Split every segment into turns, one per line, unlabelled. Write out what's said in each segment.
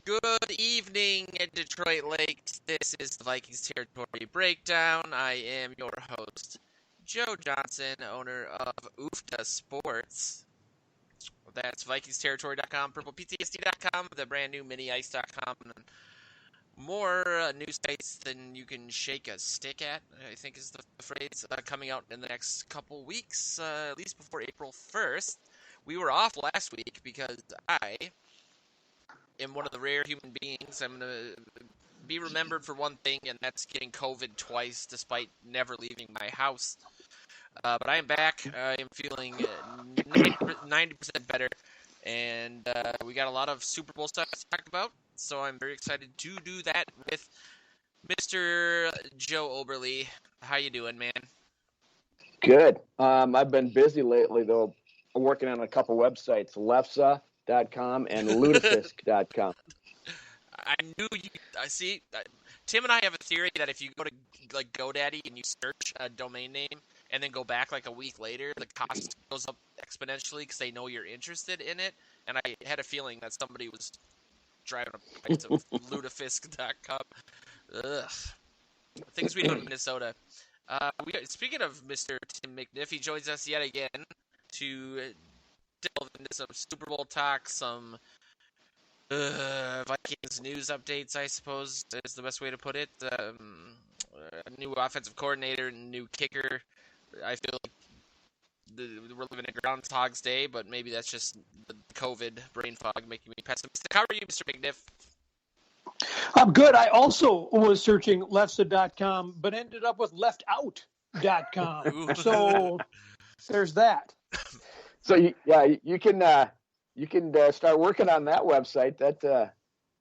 Good evening, Detroit Lakes. This is the Vikings Territory Breakdown. I am your host, Joe Johnson, owner of UFTA Sports. That's VikingsTerritory.com, PurplePTSD.com, the brand new MiniIce.com, and more news sites than you can shake a stick at, I think is the phrase, coming out in the next couple weeks, at least before April 1st. We were off last week because I am one of the rare human beings. I'm going to be remembered for one thing, and that's getting COVID twice despite never leaving my house. But I am back. I am feeling 90% better, and we got a lot of Super Bowl stuff to talk about, so I'm very excited to do that with Mr. Joe Oberle. How you doing, man?
Good. I've been busy lately, though, working on a couple websites, lefsa.com and lutefisk.com.
I knew you. I see. Tim and I have a theory that if you go to like GoDaddy and you search a domain name and then go back like a week later, the cost goes up exponentially because they know you're interested in it. And I had a feeling that somebody was driving a price of lutefisk.com. Ugh. Things we do in Minnesota. Speaking of Mr. Tim McNiff, he joins us yet again to delve into some Super Bowl talk, some Vikings news updates, I suppose, is the best way to put it. A new offensive coordinator, new kicker. I feel like we're living in Groundhog's Day, but maybe that's just the COVID brain fog making me pessimistic. How are you, Mr. McNiff?
I'm good. I also was searching lefsa.com, but ended up with leftout.com. So there's that.
So you can start working on that website. That I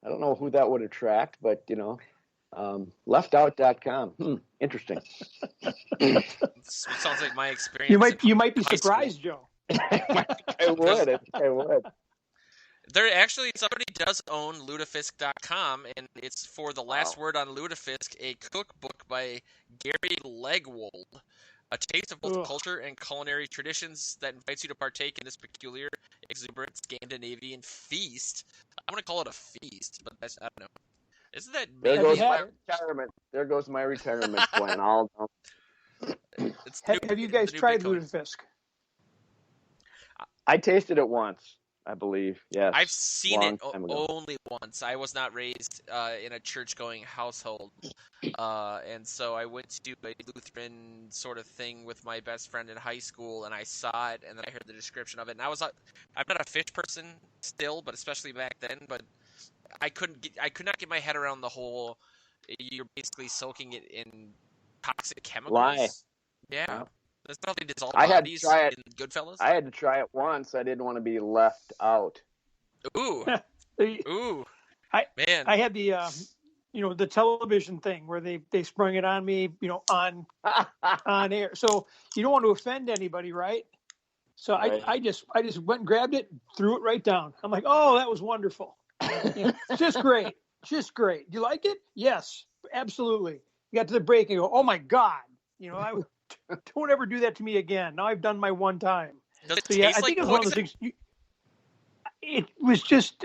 don't know who that would attract, but leftout.com. Interesting.
Sounds like my experience.
You might be surprised, Joe.
I would.
There actually somebody does own lutefisk.com, and it's for the last word on Lutefisk, a cookbook by Gary Legwold. A taste of both culture and culinary traditions that invites you to partake in this peculiar, exuberant Scandinavian feast. I'm going to call it a feast, but that's, I don't know. Isn't that...
There goes my retirement. There goes my retirement plan.
Have you guys tried lutefisk?
I tasted it once, I believe. Yes.
I've seen it only once. I was not raised in a church-going household, and so I went to a Lutheran sort of thing with my best friend in high school, and I saw it, and then I heard the description of it. And I'm not a fish person still, but especially back then. But I could not get my head around the whole. You're basically soaking it in toxic chemicals.
Lie.
Yeah. There's nothing dissolved
bodies in
Goodfellas.
I had to try it once. I didn't want to be left out.
Ooh. Ooh.
I had the the television thing where they sprung it on me, on air. So you don't want to offend anybody, right? So right. I just went and grabbed it, threw it right down. I'm like, oh, that was wonderful. Just great. Just great. Do you like it? Yes, absolutely. You got to the break and go, oh my God. Don't ever do that to me again. Now I've done my one time.
Does it taste
I think
like
it's one of those things. It was just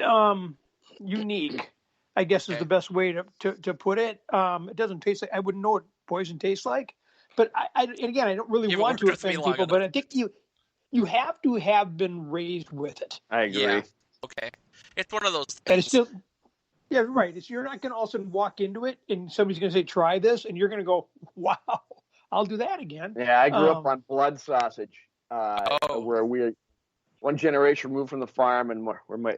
unique, I guess is the best way to put it. It doesn't taste like, I wouldn't know what poison tastes like. But I don't really want to offend people, but I think you have to have been raised with it.
I agree.
Yeah. Okay. It's one of those things.
And it's still, yeah, right. You're not going to all of a sudden walk into it and somebody's going to say, try this. And you're going to go, wow. I'll do that again.
Yeah, I grew up on blood sausage, where we're one generation removed from the farm, and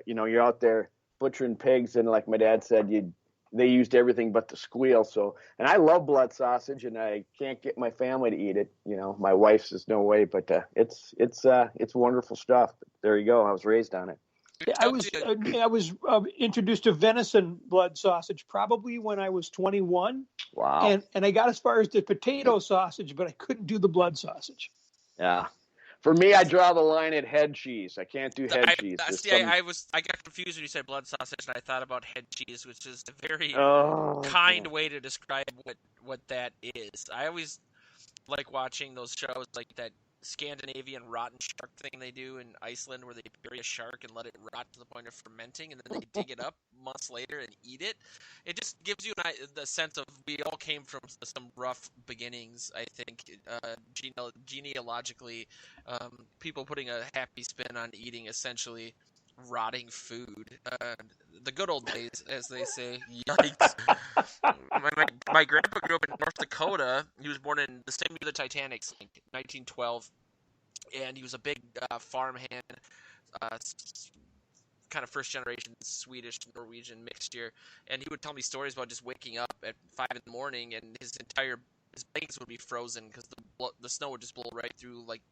you're out there butchering pigs, and like my dad said, they used everything but the squeal. So, and I love blood sausage, and I can't get my family to eat it. My wife says no way, but it's wonderful stuff. But there you go. I was raised on it.
Yeah, I was introduced to venison blood sausage probably when I was 21.
Wow.
And I got as far as the potato sausage, but I couldn't do the blood sausage.
Yeah. For me, I draw the line at head cheese. I can't do head cheese.
I got confused when you said blood sausage, and I thought about head cheese, which is a very kind way to describe what that is. I always like watching those shows like that Scandinavian rotten shark thing they do in Iceland, where they bury a shark and let it rot to the point of fermenting, and then they dig it up months later and eat it. It just gives you the sense of we all came from some rough beginnings. I think genealogically, people putting a happy spin on eating essentially rotting food. The good old days, as they say. Yikes. My grandpa grew up in North Dakota. He was born in the same year the Titanic sank, 1912, and he was a big farmhand, kind of first-generation Swedish-Norwegian mixture, and he would tell me stories about just waking up at 5 in the morning and his blankets would be frozen because the snow would just blow right through, like,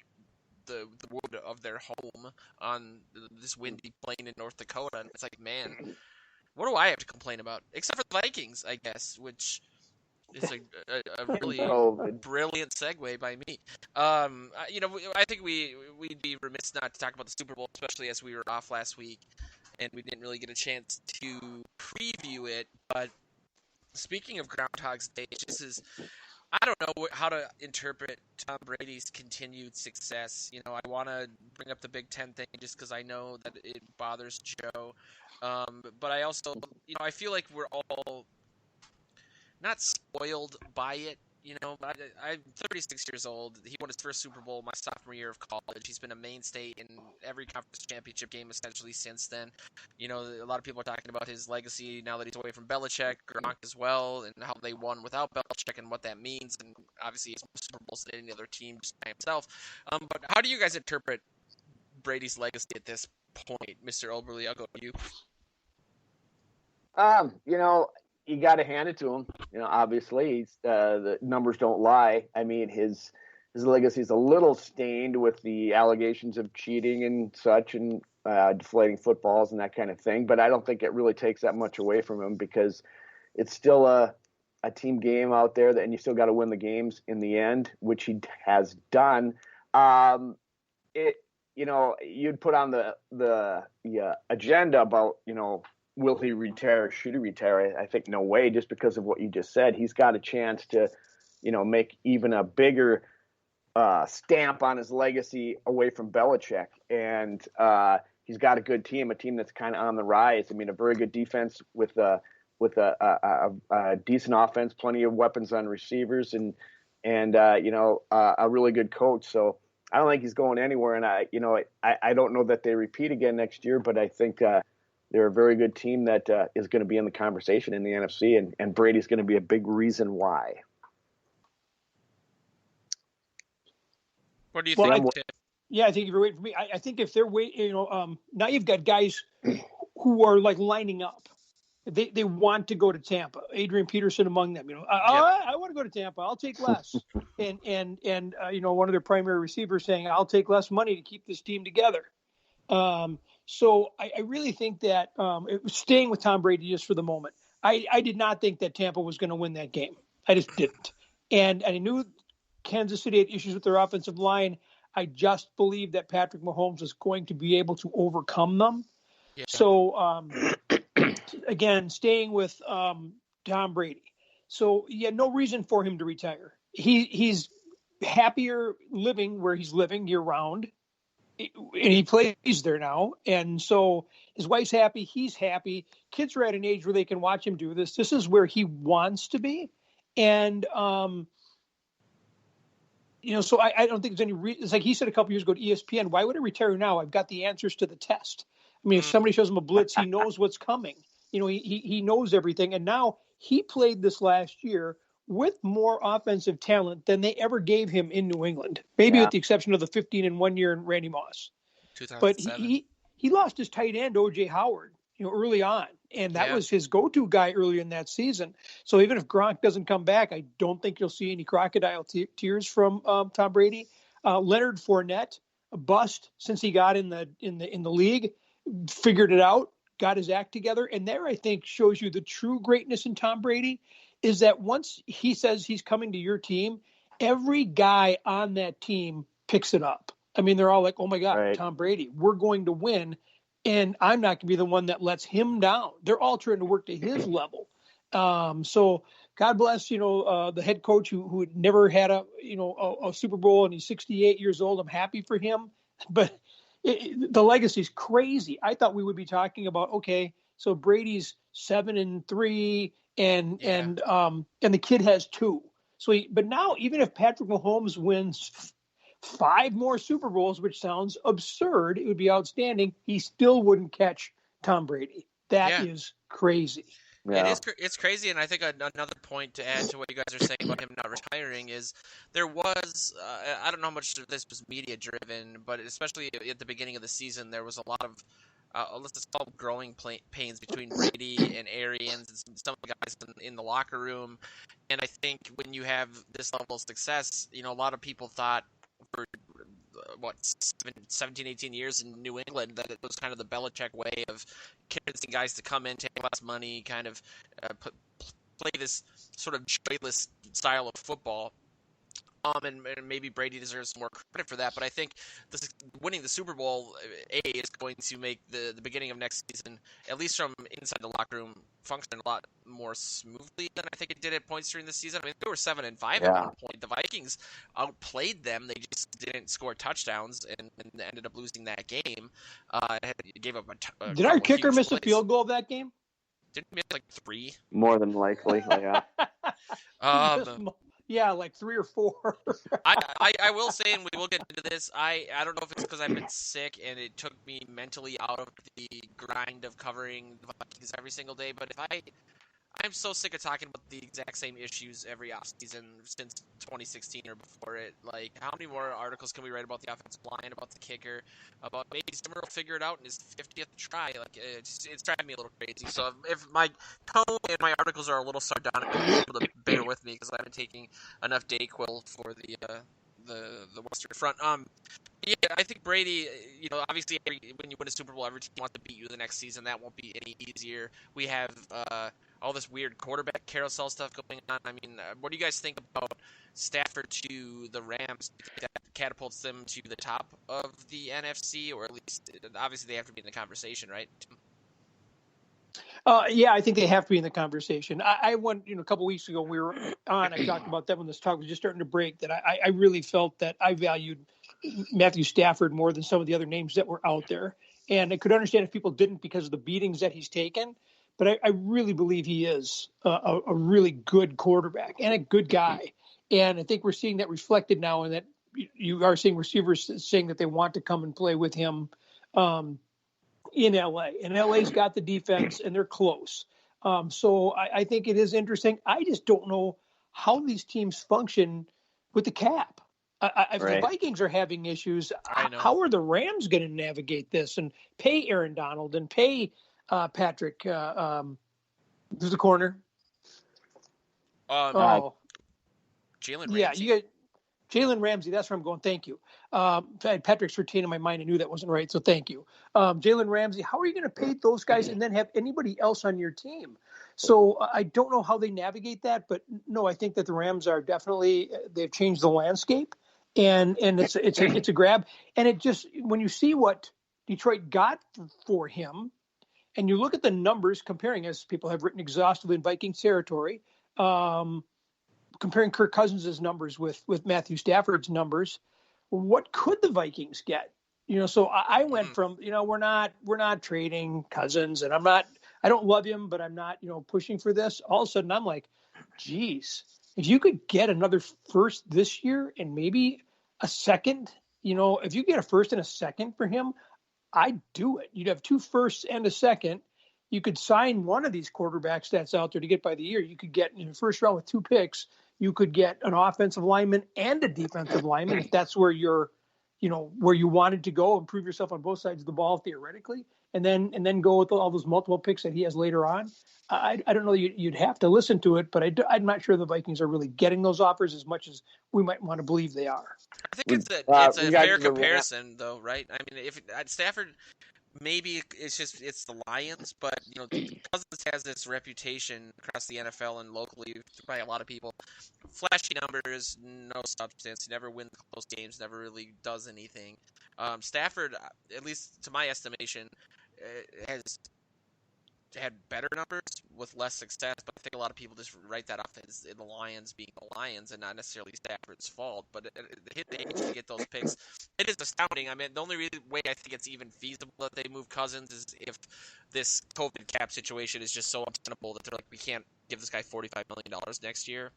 the wood of their home on this windy plain in North Dakota, and it's like, man, what do I have to complain about? Except for the Vikings, I guess, which is a really brilliant segue by me. I think we'd be remiss not to talk about the Super Bowl, especially as we were off last week, and we didn't really get a chance to preview it. But speaking of Groundhog's Day, I don't know how to interpret Tom Brady's continued success. I want to bring up the Big Ten thing just because I know that it bothers Joe. But I also, I feel like we're all not spoiled by it. I'm 36 years old. He won his first Super Bowl my sophomore year of college. He's been a mainstay in every conference championship game essentially since then. A lot of people are talking about his legacy now that he's away from Belichick, Gronk as well, and how they won without Belichick and what that means. And obviously he's more Super Bowls than any other team just by himself. But how do you guys interpret Brady's legacy at this point, Mr. Oberly? I'll go to you.
You got to hand it to him. Obviously, the numbers don't lie. I mean, his legacy is a little stained with the allegations of cheating and such, and deflating footballs and that kind of thing. But I don't think it really takes that much away from him because it's still a team game out there, and you still got to win the games in the end, which he has done. You'd put on the agenda about will he retire? Should he retire? I think no way, just because of what you just said. He's got a chance to, make even a bigger stamp on his legacy away from Belichick. And he's got a good team, a team that's kind of on the rise. I mean, a very good defense with a decent offense, plenty of weapons on receivers, and a really good coach. So I don't think he's going anywhere. And I don't know that they repeat again next year, but I think they're a very good team that is going to be in the conversation in the NFC, and Brady's going to be a big reason why.
What do you think, Tim?
Yeah, I think if you're waiting for me, I think if they're waiting, now you've got guys who are like lining up. They want to go to Tampa. Adrian Peterson among them. I want to go to Tampa. I'll take less. and one of their primary receivers saying, I'll take less money to keep this team together. So I really think that staying with Tom Brady just for the moment, I did not think that Tampa was going to win that game. I just didn't. And I knew Kansas City had issues with their offensive line. I just believed that Patrick Mahomes was going to be able to overcome them. Yeah. So, again, staying with Tom Brady. So, no reason for him to retire. He's happier living where he's living year-round. And he plays there now. And so his wife's happy. He's happy. Kids are at an age where they can watch him do this. This is where he wants to be. And, so I don't think there's any reason. It's like he said a couple years ago to ESPN, why would I retire now? I've got the answers to the test. I mean, if somebody shows him a blitz, he knows what's coming. He knows everything. And now he played this last year with more offensive talent than they ever gave him in New England, maybe with the exception of the 15 in 1 year in Randy Moss. But he lost his tight end, O.J. Howard, early on, and that was his go-to guy early in that season. So even if Gronk doesn't come back, I don't think you'll see any crocodile tears from Tom Brady. Leonard Fournette, a bust since he got in the league, figured it out, got his act together, and there I think shows you the true greatness in Tom Brady. Is that once he says he's coming to your team, every guy on that team picks it up. I mean, they're all like, oh, my God, right. Tom Brady, we're going to win, and I'm not going to be the one that lets him down. They're all trying to work to his level. Because God bless, the head coach who had never had a Super Bowl, and he's 68 years old. I'm happy for him, but the legacy is crazy. I thought we would be talking about, okay, so Brady's 7-3, and the kid has 2. So, but now even if Patrick Mahomes wins 5 more Super Bowls, which sounds absurd, it would be outstanding, he still wouldn't catch Tom Brady. That is crazy.
Yeah.
It's crazy, and I think another point to add to what you guys are saying about him not retiring is there was I don't know how much of this was media driven, but especially at the beginning of the season, there was a lot of let's just call growing pains between Brady and Arians and some of the guys in the locker room. And I think when you have this level of success, a lot of people thought for 17, 18 years in New England that it was kind of the Belichick way of convincing guys to come in, take less money, kind of play this sort of joyless style of football. And maybe Brady deserves more credit for that, but I think winning the Super Bowl, is going to make the beginning of next season, at least from inside the locker room, function a lot more smoothly than I think it did at points during the season. I mean, they were 7-5 at one point. The Vikings outplayed them; they just didn't score touchdowns and ended up losing that game. Gave up a
Did our kicker miss a field goal of that game?
Didn't he miss like 3?
More than likely, yeah.
Yeah, like 3 or 4.
I will say, and we will get into this, I don't know if it's because I've been sick and it took me mentally out of the grind of covering the Vikings every single day, but I'm so sick of talking about the exact same issues every offseason since 2016 or before it. Like, how many more articles can we write about the offensive line, about the kicker, about maybe Zimmer will figure it out in his 50th try? Like, it's driving me a little crazy. So if my tone and my articles are a little sardonic, you'll be able to bear with me because I've been taking enough Dayquil for the Western Front. Yeah, I think Brady, obviously when you win a Super Bowl, every team wants to beat you the next season. That won't be any easier. We have all this weird quarterback carousel stuff going on. I mean, what do you guys think about Stafford to the Rams? Do you think that catapults them to the top of the NFC, or at least, obviously they have to be in the conversation, right?
Yeah, I think they have to be in the conversation. I went, a couple weeks ago, we were on, I talked about that when this talk was just starting to break, that I really felt that I valued Matthew Stafford more than some of the other names that were out there. And I could understand if people didn't because of the beatings that he's taken. But I really believe he is a really good quarterback and a good guy. And I think we're seeing that reflected now, in that you are seeing receivers saying that they want to come and play with him in LA. And LA's got the defense, and they're close. So I think it is interesting. I just don't know how these teams function with the cap. If the Vikings are having issues, how are the Rams going to navigate this and pay Aaron Donald and pay Patrick, who's the corner?
Jalen Ramsey.
Yeah, you got Jalen Ramsey. That's where I'm going. Thank you. Patrick's retained in my mind. I knew that wasn't right, so thank you. Jalen Ramsey, how are you going to pay those guys and then have anybody else on your team? So I don't know how they navigate that, but no, I think that the Rams are definitely, they've changed the landscape, and it's a grab. And it just, when you see what Detroit got for him, and you look at the numbers, comparing, as people have written exhaustively in Vikings territory, comparing Kirk Cousins' numbers with Matthew Stafford's numbers, what could the Vikings get? So I went from, we're not trading Cousins, and I don't love him, but I'm not, pushing for this. All of a sudden I'm like, geez, if you could get another first this year and maybe a second, if you get a first and a second for him, I'd do it. You'd have 2 firsts and a second. You could sign one of these quarterbacks that's out there to get by the year. You could get in the first round with 2 picks. You could get an offensive lineman and a defensive lineman if that's where where you wanted to go and prove yourself on both sides of the ball theoretically, and then go with all those multiple picks that he has later on. I don't know. You'd have to listen to it, but I'm not sure the Vikings are really getting those offers as much as we might want to believe they are.
I think it's a fair comparison, though, right? I mean, if Stafford, maybe it's the Lions, but Cousins has this reputation across the NFL and locally by a lot of people. Flashy numbers, no substance, never wins close games, never really does anything. Stafford, at least to my estimation, has had better numbers with less success, but I think a lot of people just write that off as the Lions being the Lions and not necessarily Stafford's fault. But hit the age to get those picks, it is astounding. I mean, the only way I think it's even feasible that they move Cousins is if this COVID cap situation is just so untenable that they're like, we can't give this guy $45 million next year,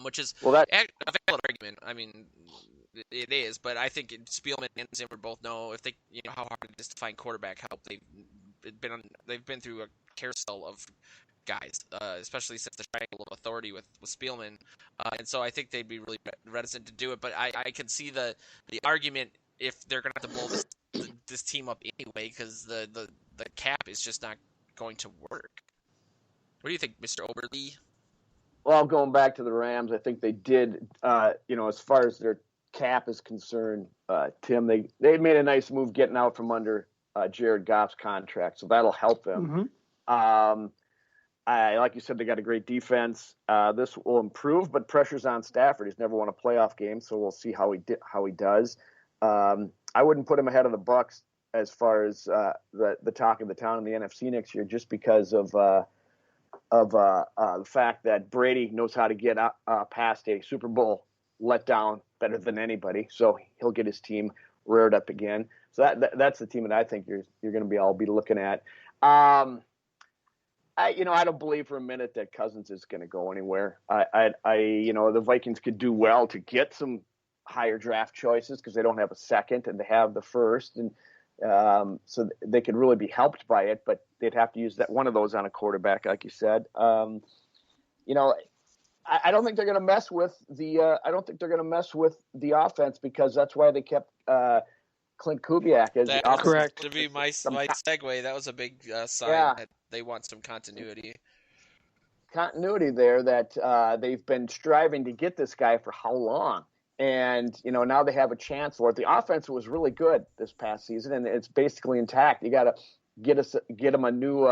which is a valid argument. I mean, it is, but I think Spielman and Zimmer both know if they, how hard it is to find quarterback help. They've been through a carousel of guys, especially since the triangle of authority with Spielman, and so I think they'd be really reticent to do it. But I can see the argument if they're going to have to blow this team up anyway, because the cap is just not going to work. What do you think, Mr. Oberle?
Well, going back to the Rams, I think they did, as far as their cap is concerned, Tim, they made a nice move getting out from under Jared Goff's contract, so that'll help them. Mm-hmm. Like you said, they got a great defense. This will improve, but pressure's on Stafford. He's never won a playoff game, so we'll see how he does. I wouldn't put him ahead of the Bucs as far as the talk of the town in the NFC next year, just because of the fact that Brady knows how to get past a Super Bowl letdown better than anybody, so he'll get his team reared up again. So that's the team that I think you're going to be looking at. I don't believe for a minute that Cousins is going to go anywhere. The Vikings could do well to get some higher draft choices because they don't have a second and they have the first, and so they could really be helped by it. But they'd have to use one of those on a quarterback, like you said. I don't think they're going to mess with the. I don't think they're going to mess with the offense because that's why they kept Clint Kubiak as the offense.
Correct. To be my segue, that was a big sign that they want some continuity.
Continuity there that they've been striving to get this guy for how long, and now they have a chance for it. The offense was really good this past season, and it's basically intact. You got to get them a new.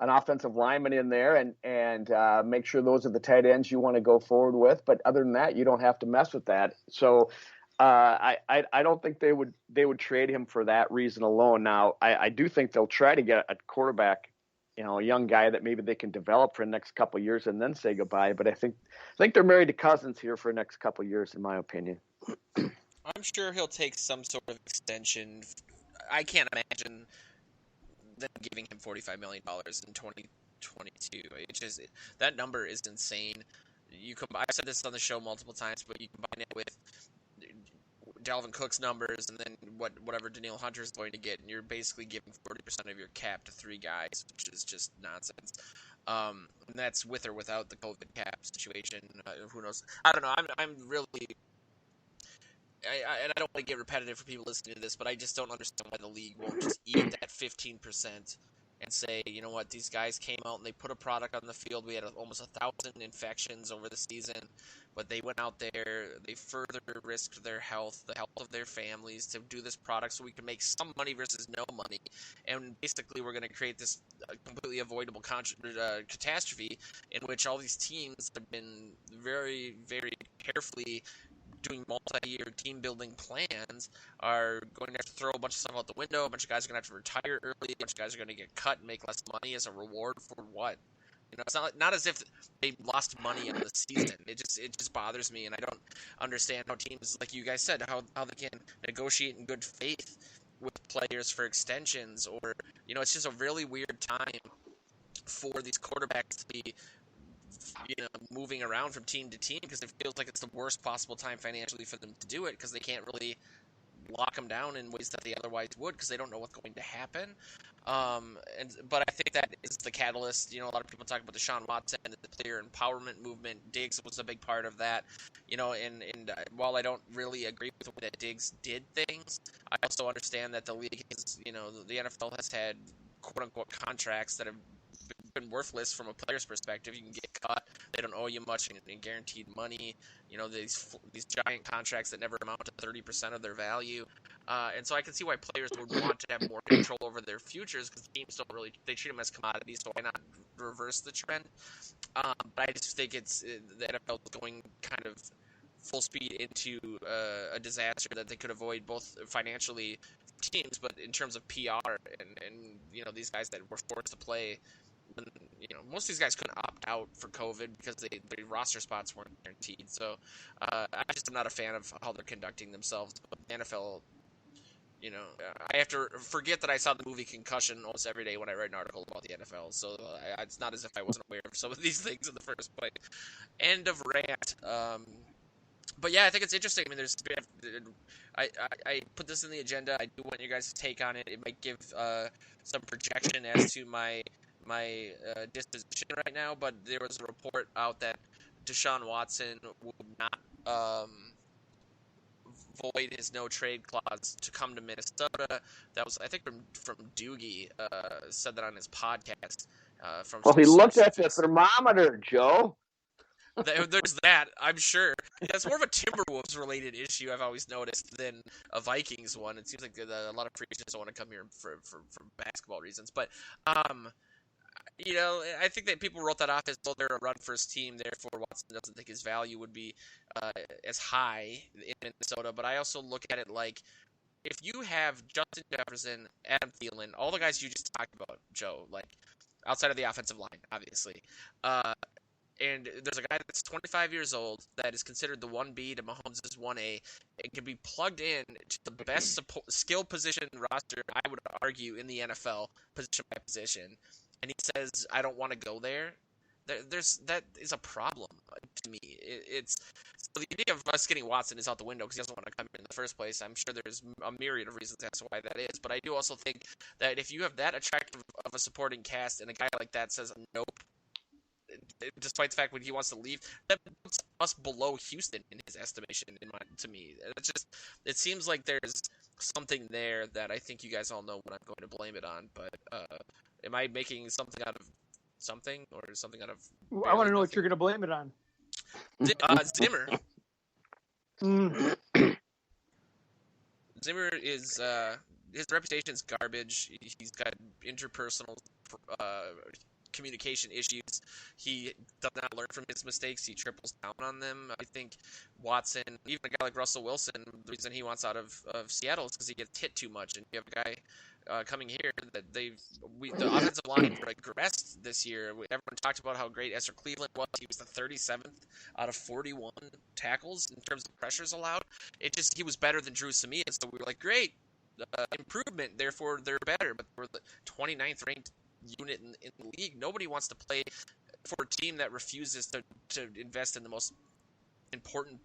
An offensive lineman in there and make sure those are the tight ends you want to go forward with. But other than that, you don't have to mess with that. So I don't think they would trade him for that reason alone. Now, I do think they'll try to get a quarterback, a young guy that maybe they can develop for the next couple of years and then say goodbye. But I think they're married to Cousins here for the next couple of years, in my opinion.
I'm sure he'll take some sort of extension. I can't imagine them giving him $45 million in 2022. That number is insane. I've said this on the show multiple times, but you combine it with Dalvin Cook's numbers and then whatever Danielle Hunter is going to get, and you're basically giving 40% of your cap to three guys, which is just nonsense. And that's with or without the COVID cap situation. Who knows? I don't know. I'm really. I don't want to get repetitive for people listening to this, but I just don't understand why the league won't just eat that 15% and say, you know what, these guys came out and they put a product on the field. We had almost 1,000 infections over the season, but they went out there, they further risked their health, the health of their families to do this product so we can make some money versus no money. And basically we're going to create this completely avoidable catastrophe in which all these teams have been very, very carefully doing multi-year team-building plans are going to have to throw a bunch of stuff out the window. A bunch of guys are going to have to retire early. A bunch of guys are going to get cut and make less money as a reward for what? It's not as if they lost money on the season. It just bothers me, and I don't understand how teams, like you guys said, how they can negotiate in good faith with players for extensions, or it's just a really weird time for these quarterbacks to be moving around from team to team because it feels like it's the worst possible time financially for them to do it because they can't really lock them down in ways that they otherwise would because they don't know what's going to happen. But I think that is the catalyst. A lot of people talk about Deshaun Watson and the player empowerment movement. Diggs was a big part of that. And while I don't really agree with the way that Diggs did things, I also understand that the league is, the NFL has had quote unquote contracts that have been worthless from a player's perspective. You can get cut. They don't owe you much in guaranteed money. These giant contracts that never amount to 30% of their value. And so I can see why players would want to have more control over their futures because teams don't really, they treat them as commodities, so why not reverse the trend? But I just think it's the NFL is going kind of full speed into a disaster that they could avoid both financially teams, but in terms of PR and these guys that were forced to play. When, most of these guys couldn't opt out for COVID because their roster spots weren't guaranteed. So I just am not a fan of how they're conducting themselves. But the NFL, I have to forget that I saw the movie Concussion almost every day when I write an article about the NFL. So it's not as if I wasn't aware of some of these things in the first place. End of rant. But yeah, I think it's interesting. I mean, I put this in the agenda. I do want you guys to take on it. It might give some projection as to my disposition right now. But there was a report out that Deshaun Watson would not void his no trade clause to come to Minnesota. That was, I think, from Doogie. Said that on his podcast.
He looked at the thermometer, Joe.
There's that, I'm sure. That's more of a Timberwolves related issue I've always noticed than a Vikings one. It seems like a lot of free agents don't want to come here for basketball reasons. But I think that people wrote that off as though they're a run first team, therefore Watson doesn't think his value would be as high in Minnesota. But I also look at it like, if you have Justin Jefferson, Adam Thielen, all the guys you just talked about, Joe, like outside of the offensive line, obviously, and there's a guy that's 25 years old that is considered the 1B to Mahomes' 1A and can be plugged in to the best skill position roster, I would argue, in the NFL, position by position. And he says, I don't want to go there. That is a problem to me. So the idea of us getting Watson is out the window because he doesn't want to come in the first place. I'm sure there's a myriad of reasons as to why that is. But I do also think that if you have that attractive of a supporting cast and a guy like that says nope, despite the fact when he wants to leave, that puts us below Houston in his estimation. To me, it seems like there's something there that I think you guys all know what I'm going to blame it on. But am I making something out of something or something out of?
I want to know what you're going to blame it on.
Zimmer. Zimmer is his reputation is garbage. He's got interpersonal communication issues. He does not learn from his mistakes. He triples down on them. I think Watson, even a guy like Russell Wilson, the reason he wants out of Seattle is because he gets hit too much. And you have a guy coming here that the offensive line regressed this year. Everyone talked about how great Esther Cleveland was. He was the 37th out of 41 tackles in terms of pressures allowed. He was better than Drew Samia. So we were like, great, improvement. Therefore, they're better. But we're the 29th ranked unit in the league. Nobody wants to play for a team that refuses to invest in the most important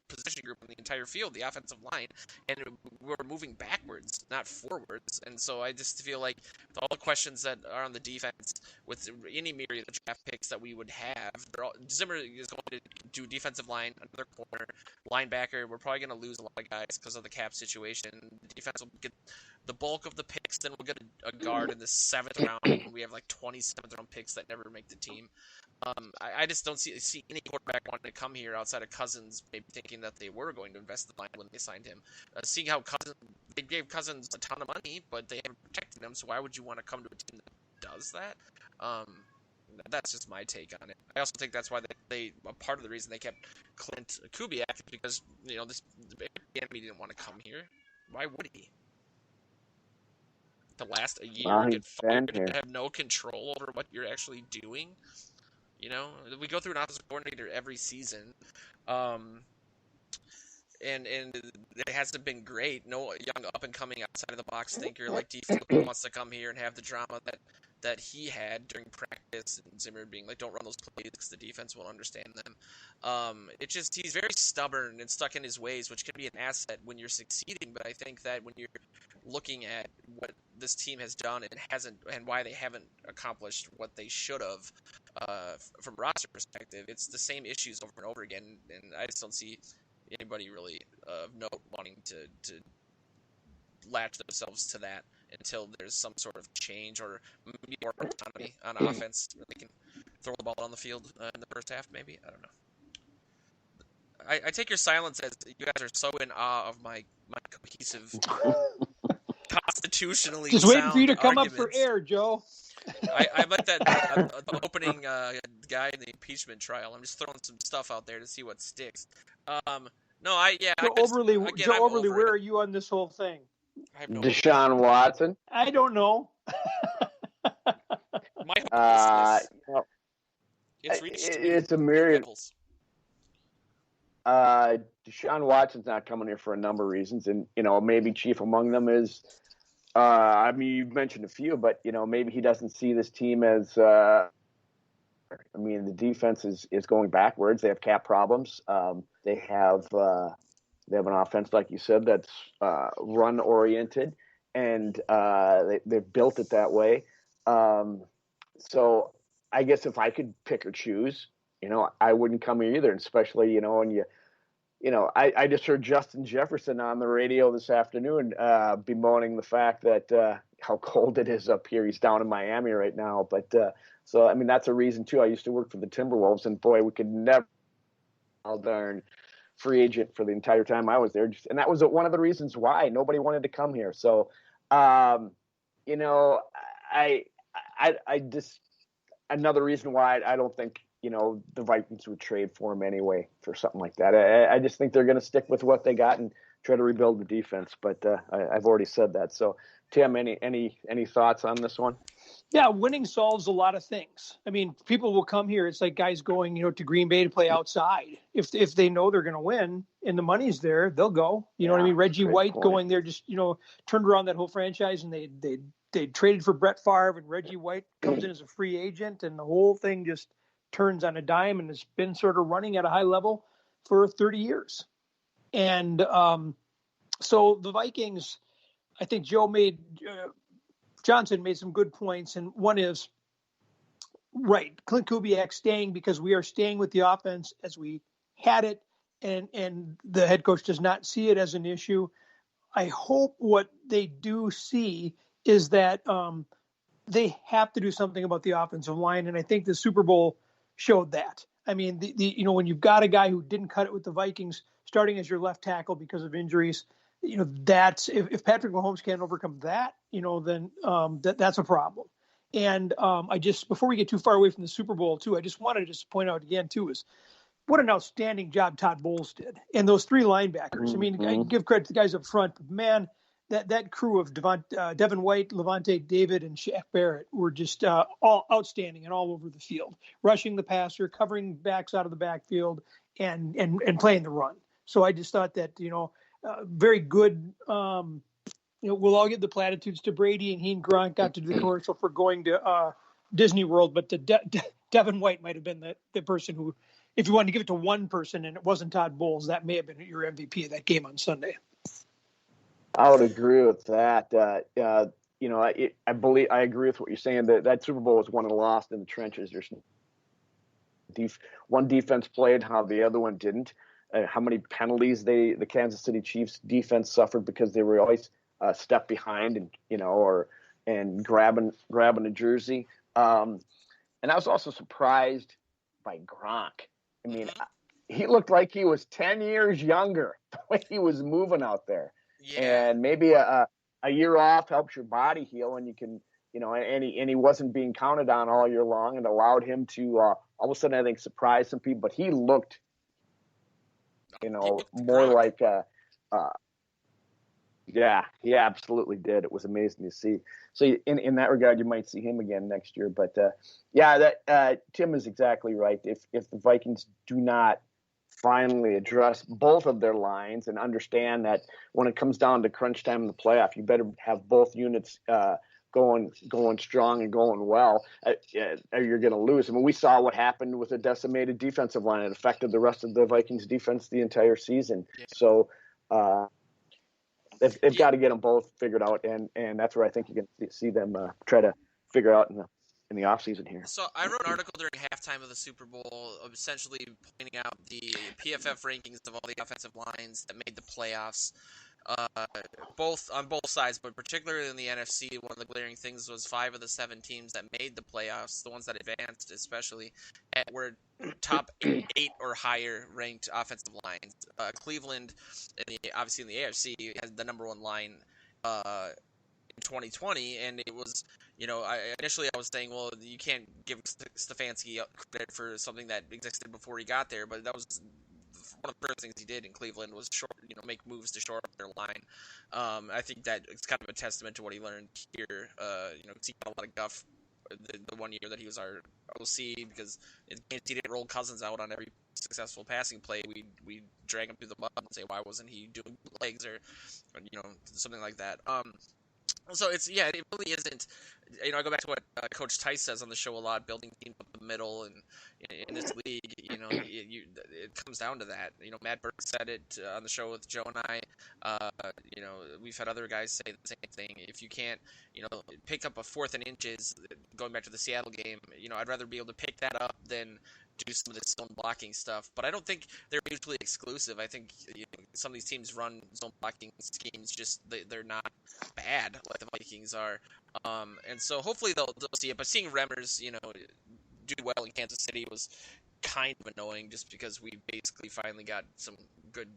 position group in the entire field, the offensive line, and we're moving backwards, not forwards. And so I just feel like with all the questions that are on the defense, with any myriad of draft picks that we would have, Zimmer is going to do defensive line, another corner, linebacker. We're probably going to lose a lot of guys because of the cap situation. The defense will get the bulk of the picks, then we'll get a guard in the 7th round. We have like 27th round picks that never make the team. I just don't see any quarterback wanting to come here outside of Cousins, maybe thinking that they were going to invest the line when they signed him. Seeing how they gave Cousins a ton of money, but they haven't protected him, so why would you want to come to a team that does that? That's just my take on it. I also think that's why a part of the reason they kept Clint Kubiak is because, the enemy didn't want to come here. Why would he? To last a year, get fired, and have no control over what you're actually doing. We go through an offensive coordinator every season, and it hasn't been great. No young up-and-coming outside-of-the-box thinker like D. Phillips wants to come here and have the drama that he had during practice, and Zimmer being like, don't run those plays because the defense won't understand them. He's very stubborn and stuck in his ways, which can be an asset when you're succeeding, but I think that when you're looking at what this team has done and why they haven't accomplished what they should have from roster perspective, it's the same issues over and over again, and I just don't see anybody really of note wanting to latch themselves to that until there's some sort of change or maybe more autonomy on offense. They can throw the ball on the field in the first half, maybe. I don't know. I take your silence as you guys are so in awe of my cohesive, constitutionally
just waiting for you to come
arguments.
Up for air, Joe.
I like that opening guy in the impeachment trial. I'm just throwing some stuff out there to see what sticks. No,
Joe Overly, where are you on this whole thing?
I have no
Deshaun Watson.
I don't know.
My hopelessness.
It's a myriad. Deshaun Watson's not coming here for a number of reasons, and maybe chief among them is, you've mentioned a few, but maybe he doesn't see this team as. The defense is going backwards. They have cap problems. They have an offense, like you said, that's run oriented, and they've built it that way. So I guess if I could pick or choose, I wouldn't come here either. And especially, when I just heard Justin Jefferson on the radio this afternoon bemoaning the fact that how cold it is up here. He's down in Miami right now. But so, that's a reason, too. I used to work for the Timberwolves, and boy, we could never darn free agent for the entire time I was there. And that was one of the reasons why nobody wanted to come here. So, I just another reason why I don't think the Vikings would trade for him anyway for something like that. I just think they're going to stick with what they got and try to rebuild the defense. But I've already said that. So, Tim, any thoughts on this one?
Yeah, winning solves a lot of things. People will come here. It's like guys going, to Green Bay to play outside. If they know they're going to win and the money's there, they'll go. You know what I mean? Reggie White going there just, turned around that whole franchise, and they traded for Brett Favre, and Reggie White comes in as a free agent, and the whole thing just turns on a dime, and it's been sort of running at a high level for 30 years. And so the Vikings, I think Johnson made some good points, and one is, right, Clint Kubiak staying because we are staying with the offense as we had it, and the head coach does not see it as an issue. I hope what they do see is that they have to do something about the offensive line, and I think the Super Bowl showed that. When you've got a guy who didn't cut it with the Vikings starting as your left tackle because of injuries, that's if Patrick Mahomes can't overcome that, then that's a problem. And before we get too far away from the Super Bowl too, I just wanted to just point out again too is what an outstanding job Todd Bowles did. And those three linebackers.
Mm-hmm.
I give credit to the guys up front, but man, that crew of Devin White, Levante David, and Shaq Barrett were just all outstanding and all over the field, rushing the passer, covering backs out of the backfield, and playing the run. So I just thought that, very good. We'll all give the platitudes to Brady, and he and Gronk got to do the commercial for going to Disney World, but Devin White might have been the person who, if you wanted to give it to one person and it wasn't Todd Bowles, that may have been your MVP of that game on Sunday.
I would agree with that. I believe I agree with what you're saying. That Super Bowl was won and lost in the trenches. There's one defense played how the other one didn't. How many penalties the Kansas City Chiefs defense suffered because they were always a step behind and grabbing a jersey. And I was also surprised by Gronk. He looked like he was 10 years younger the way he was moving out there. Yeah. And maybe a year off helps your body heal, and you can, and he wasn't being counted on all year long, and allowed him to all of a sudden, I think, surprise some people. But he looked, more like, he absolutely did. It was amazing to see. So in that regard, you might see him again next year. But Tim is exactly right. If the Vikings do not finally address both of their lines and understand that when it comes down to crunch time in the playoff, you better have both units going strong and going well, or you're going to lose. We saw what happened with a decimated defensive line. It affected the rest of the Vikings defense the entire season. Yeah. So they've got to get them both figured out, and that's where I think you can see them try to figure out in the offseason here.
So I wrote an article during halftime of the Super Bowl, essentially pointing out the PFF rankings of all the offensive lines that made the playoffs, on both sides, but particularly in the NFC. One of the glaring things was 5 of the 7 teams that made the playoffs, the ones that advanced especially, were top 8 or higher ranked offensive lines. Cleveland, obviously in the AFC, has the number 1 line in 2020, and it was, initially I was saying, well, you can't give Stefanski credit for something that existed before he got there, but that was one of the first things he did in Cleveland was make moves to shore up their line. I think that it's kind of a testament to what he learned here. Because he got a lot of guff the 1 year that he was our OC, because in games he didn't roll Cousins out on every successful passing play. We drag him through the mud and say, why wasn't he doing legs or something like that. So it really isn't. I go back to what Coach Tice says on the show a lot: building teams up the middle, and in this league, it comes down to that. Matt Burke said it on the show with Joe and I. We've had other guys say the same thing. If you can't, pick up a 4th and inches, going back to the Seattle game, I'd rather be able to pick that up than do some of this zone blocking stuff. But I don't think they're mutually exclusive. I think some of these teams run zone blocking schemes, just they're not bad like the Vikings are. And so hopefully they'll see it. But seeing Remmers, do well in Kansas City was kind of annoying, just because we basically finally got some a good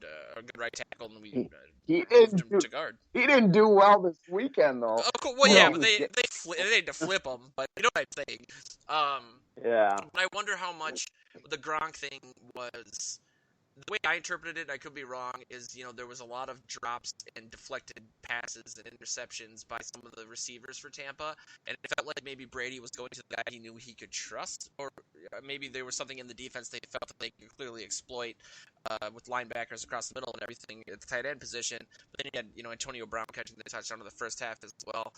right tackle, and we moved him to guard.
He didn't do well this weekend, though.
Well, yeah, but they had to flip him. But you know what I'm saying?
Yeah.
But I wonder how much the Gronk thing was. The way I interpreted it, I could be wrong, is, there was a lot of drops and deflected passes and interceptions by some of the receivers for Tampa, and it felt like maybe Brady was going to the guy he knew he could trust, or maybe there was something in the defense they felt that they could clearly exploit with linebackers across the middle and everything at the tight end position. But then you had, Antonio Brown catching the touchdown in the first half as well.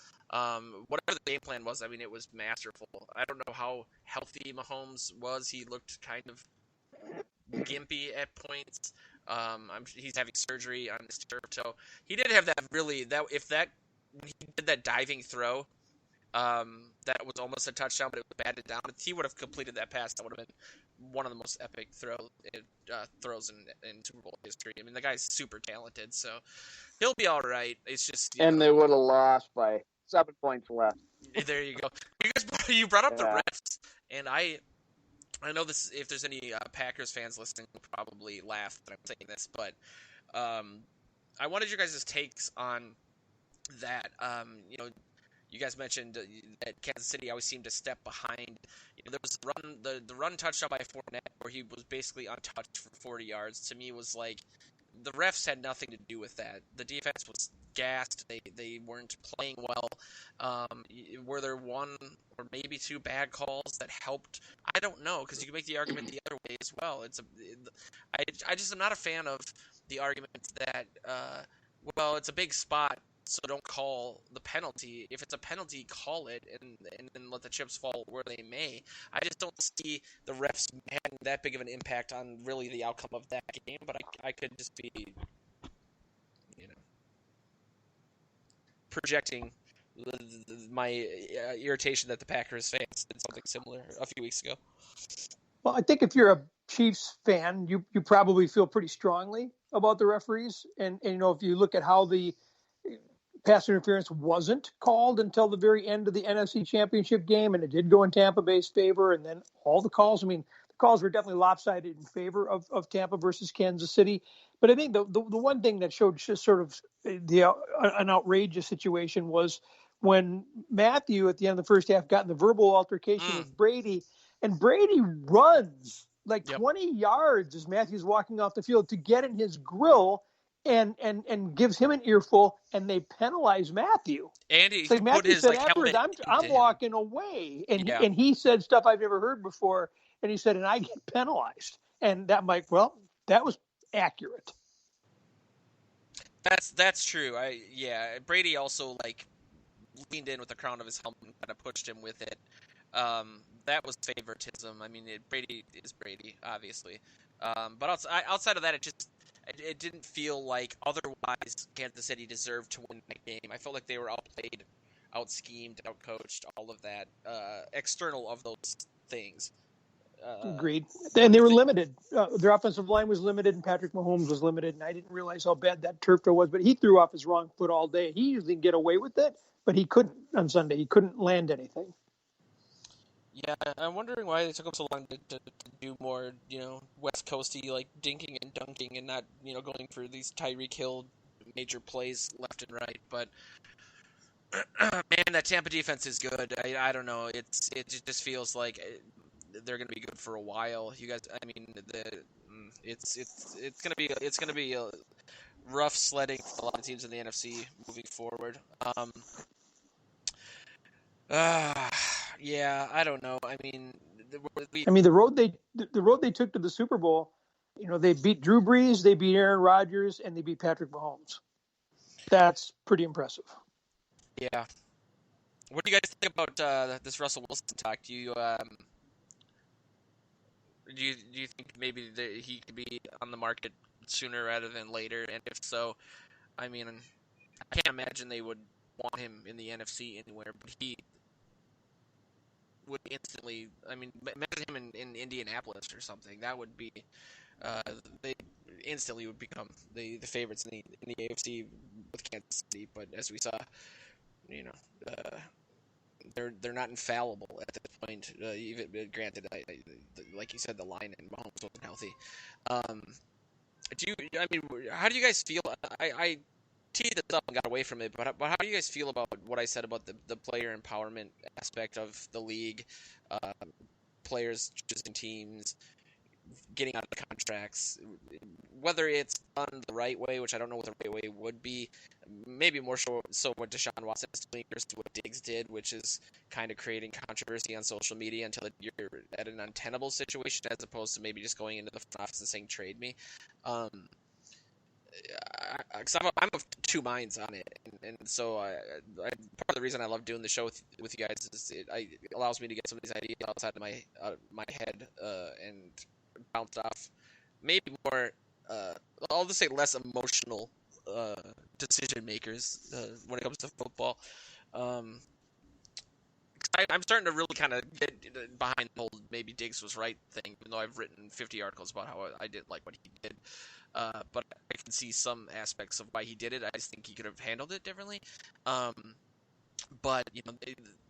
Whatever the game plan was, it was masterful. I don't know how healthy Mahomes was. He looked kind of gimpy at points. He's having surgery on his turf toe. He did have when he did that diving throw, that was almost a touchdown, but it was batted down. If he would have completed that pass, that would have been one of the most epic throws in Super Bowl history. The guy's super talented, so he'll be all right. It's just
they would have lost by 7 points left.
There you go. You brought up the refs, and I know this. If there's any Packers fans listening, will probably laugh that I'm saying this, but I wanted your guys' takes on that. You guys mentioned that Kansas City always seemed to step behind. There was the run touchdown by Fournette where he was basically untouched for 40 yards. To me, was like the refs had nothing to do with that. The defense was gassed. They weren't playing well. Were there one or maybe two bad calls that helped? I don't know, because you can make the argument the other way as well. I just am not a fan of the argument that it's a big spot, so don't call the penalty. If it's a penalty, call it and let the chips fall where they may. I just don't see the refs having that big of an impact on really the outcome of that game. But I could just be, projecting my irritation that the Packers fans did something similar a few weeks ago.
Well, I think if you're a Chiefs fan, you probably feel pretty strongly about the referees, and if you look at how the pass interference wasn't called until the very end of the NFC Championship game, and it did go in Tampa Bay's favor, and then all the calls. The calls were definitely lopsided in favor of Tampa versus Kansas City. But I think the one thing that showed just sort of an outrageous situation was when Matthew at the end of the first half got in the verbal altercation with Brady, and Brady runs like 20 yards as Matthew's walking off the field to get in his grill and gives him an earful, and they penalize Matthew.
Andy,
like Matthew
put his
said
helmet
afterwards, I'm walking away, and he said stuff I've never heard before, and he said, and I get penalized, and that that was accurate.
That's true. Brady also leaned in with the crown of his helmet and kind of pushed him with it. That was favoritism. Brady is Brady, obviously. But outside of that, it didn't feel like otherwise Kansas City deserved to win that game. I felt like they were outplayed, out-schemed, out-coached, all of that, external of those things.
Agreed. And they were limited. Their offensive line was limited, and Patrick Mahomes was limited, and I didn't realize how bad that turf was, but he threw off his wrong foot all day. He usually can get away with it, but he couldn't on Sunday. He couldn't land anything.
Yeah, I'm wondering why they took him so long to do more, West Coasty, dinking and dunking and not, going for these Tyreek Hill major plays left and right. But, man, that Tampa defense is good. I don't know. It just feels like they're going to be good for a while. You guys, It's gonna be a rough sledding for a lot of teams in the NFC moving forward. Yeah, I don't know. I mean,
the road they took to the Super Bowl, they beat Drew Brees, they beat Aaron Rodgers, and they beat Patrick Mahomes. That's pretty impressive.
Yeah. What do you guys think about this Russell Wilson talk? Do you think maybe he could be on the market sooner rather than later? And if so, I mean, I can't imagine they would want him in the NFC anywhere, but he would instantly. I mean, imagine him in Indianapolis or something. That would be. They instantly would become the favorites in the AFC with Kansas City. But as we saw, they're not infallible at this point. Even granted, like you said, the line and Mahomes wasn't healthy. How do you guys feel? I teed this up and got away from it, but how do you guys feel about what I said about the player empowerment aspect of the league, players choosing teams, getting out of contracts, whether it's done the right way, which I don't know what the right way would be, maybe more so what Deshaun Watson is doing versus what Diggs did, which is kind of creating controversy on social media until you're at an untenable situation as opposed to maybe just going into the front office and saying trade me. Because I'm of two minds on it, and so part of the reason I love doing the show with you guys is it allows me to get some of these ideas outside of my head and bounce off maybe more I'll just say less emotional decision makers when it comes to football. I'm starting to really kind of get behind the whole maybe Diggs was right thing, even though I've written 50 articles about how I didn't like what he did. But I can see some aspects of why he did it. I just think he could have handled it differently. But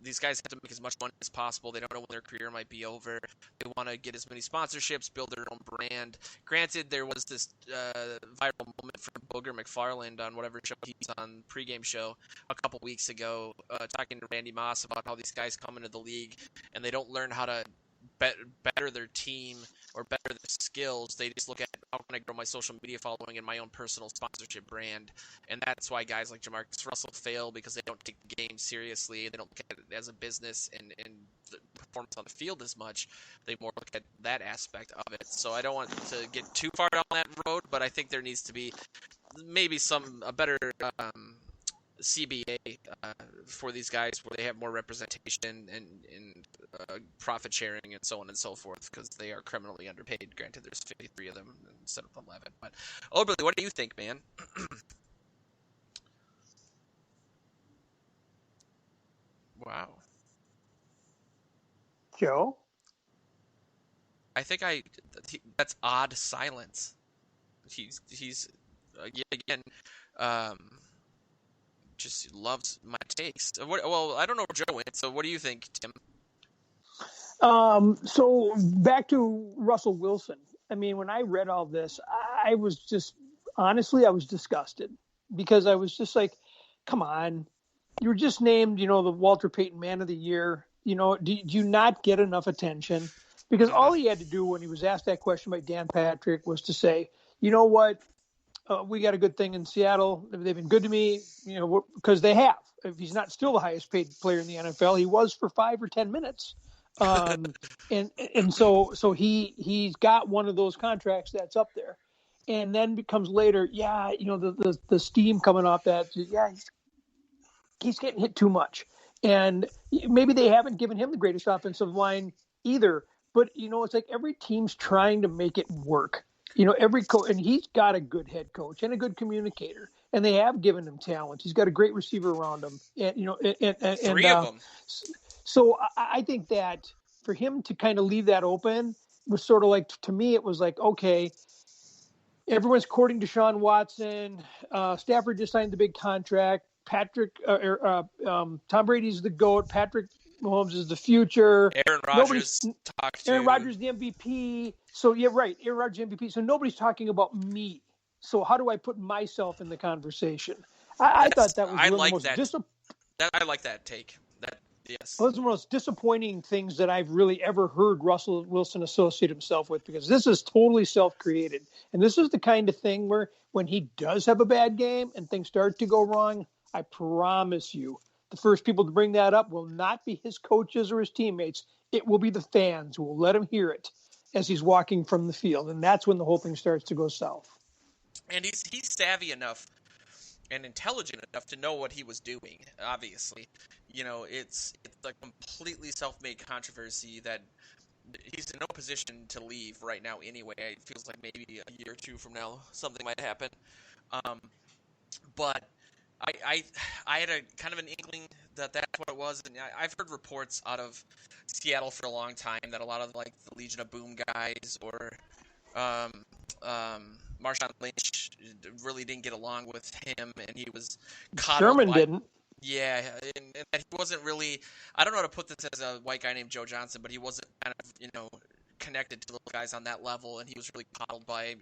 these guys have to make as much money as possible. They don't know when their career might be over. They want to get as many sponsorships, build their own brand. Granted, there was this viral moment from Booger McFarland on whatever show he's on, pregame show, a couple weeks ago, talking to Randy Moss about how these guys come into the league and they don't learn how to better their team or better their skills. They just look at how can I grow my social media following and my own personal sponsorship brand, and that's why guys like Jamarcus Russell fail, because they don't take the game seriously. They don't look at it as a business and the performance on the field as much. They more look at that aspect of it. So I don't want to get too far down that road, but I think there needs to be maybe a better CBA for these guys where they have more representation and profit sharing and so on and so forth, because they are criminally underpaid. Granted, there's 53 of them instead of 11. But Oberly, what do you think, man? Wow.
Joe?
I think that's odd silence. He's yet again just loves my takes. Well, I don't know where Joe went, so what do you think, Tim?
So back to Russell Wilson. I mean, when I read all this, I was disgusted, because I was just like, come on, you were just named, the Walter Payton Man of the Year. Do you not get enough attention? Because all he had to do when he was asked that question by Dan Patrick was to say, you know what? We got a good thing in Seattle. They've been good to me, because they have. If he's not still the highest paid player in the NFL, he was for 5 or 10 minutes. And so he's got one of those contracts that's up there, and then becomes later, the steam coming off that, he's getting hit too much, and maybe they haven't given him the greatest offensive line either. But it's like every team's trying to make it work. Every coach, and he's got a good head coach and a good communicator, and they have given him talent. He's got a great receiver around him, and
3 of them.
So I think that for him to kind of leave that open was sort of like, to me, it was like, okay, everyone's courting Deshaun Watson. Stafford just signed the big contract. Tom Brady's the GOAT. Patrick Mahomes is the future.
Aaron Rodgers
the MVP. So yeah, right. Aaron Rodgers MVP. So nobody's talking about me. So how do I put myself in the conversation? I thought that was
I
really
like
most
that. I like that take. Yes.
Well, it's one of the most disappointing things that I've really ever heard Russell Wilson associate himself with, because this is totally self-created. And this is the kind of thing where when he does have a bad game and things start to go wrong, I promise you, the first people to bring that up will not be his coaches or his teammates. It will be the fans who will let him hear it as he's walking from the field. And that's when the whole thing starts to go south.
And he's savvy enough and intelligent enough to know what he was doing, obviously. It's a completely self-made controversy that he's in no position to leave right now anyway. It feels like maybe a year or two from now something might happen. But I had a kind of an inkling that that's what it was, and I've heard reports out of Seattle for a long time that a lot of like the Legion of Boom guys or Marshawn Lynch really didn't get along with him, and he was
Sherman didn't.
Yeah, and he wasn't really. I don't know how to put this as a white guy named Joe Johnson, but he wasn't kind of connected to those guys on that level, and he was really coddled by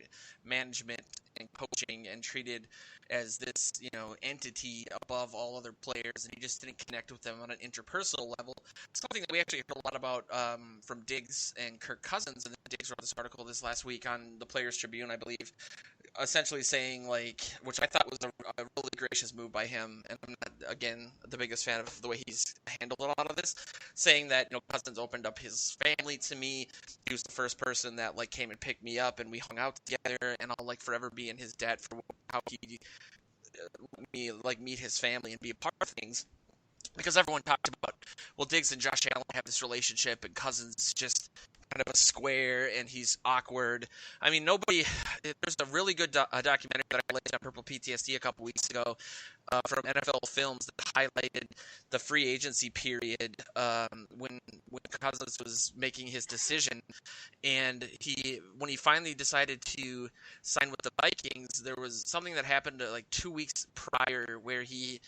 management and coaching and treated as this entity above all other players, and he just didn't connect with them on an interpersonal level. Something that we actually heard a lot about from Diggs and Kirk Cousins, and Diggs wrote this article this last week on the Players Tribune, I believe, essentially saying, which I thought was a really gracious move by him, and I'm not, again, the biggest fan of the way he's handled a lot of this, saying that, Cousins opened up his family to me. He was the first person that, came and picked me up, and we hung out together, and I'll, forever be in his debt for how he let me, meet his family and be a part of things. Because everyone talked about, well, Diggs and Josh Allen have this relationship, and Cousins is just kind of a square, and he's awkward. I mean, there's a really good documentary that I linked on Purple PTSD a couple weeks ago from NFL Films that highlighted the free agency period when Cousins was making his decision. And when he finally decided to sign with the Vikings, there was something that happened 2 weeks prior where he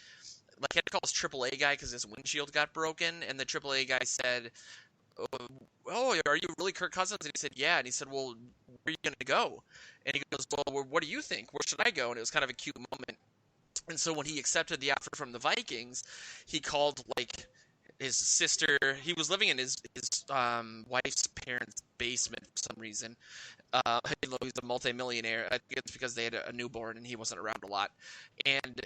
had to call his AAA guy because his windshield got broken, and the AAA guy said, "Oh, are you really Kirk Cousins?" And he said, "Yeah." And he said, "Well, where are you going to go?" And he goes, "Well, what do you think? Where should I go?" And it was kind of a cute moment. And so when he accepted the offer from the Vikings, he called his sister. He was living in his wife's parents' basement for some reason. Even though he's a multimillionaire, I think it's because they had a newborn and he wasn't around a lot. And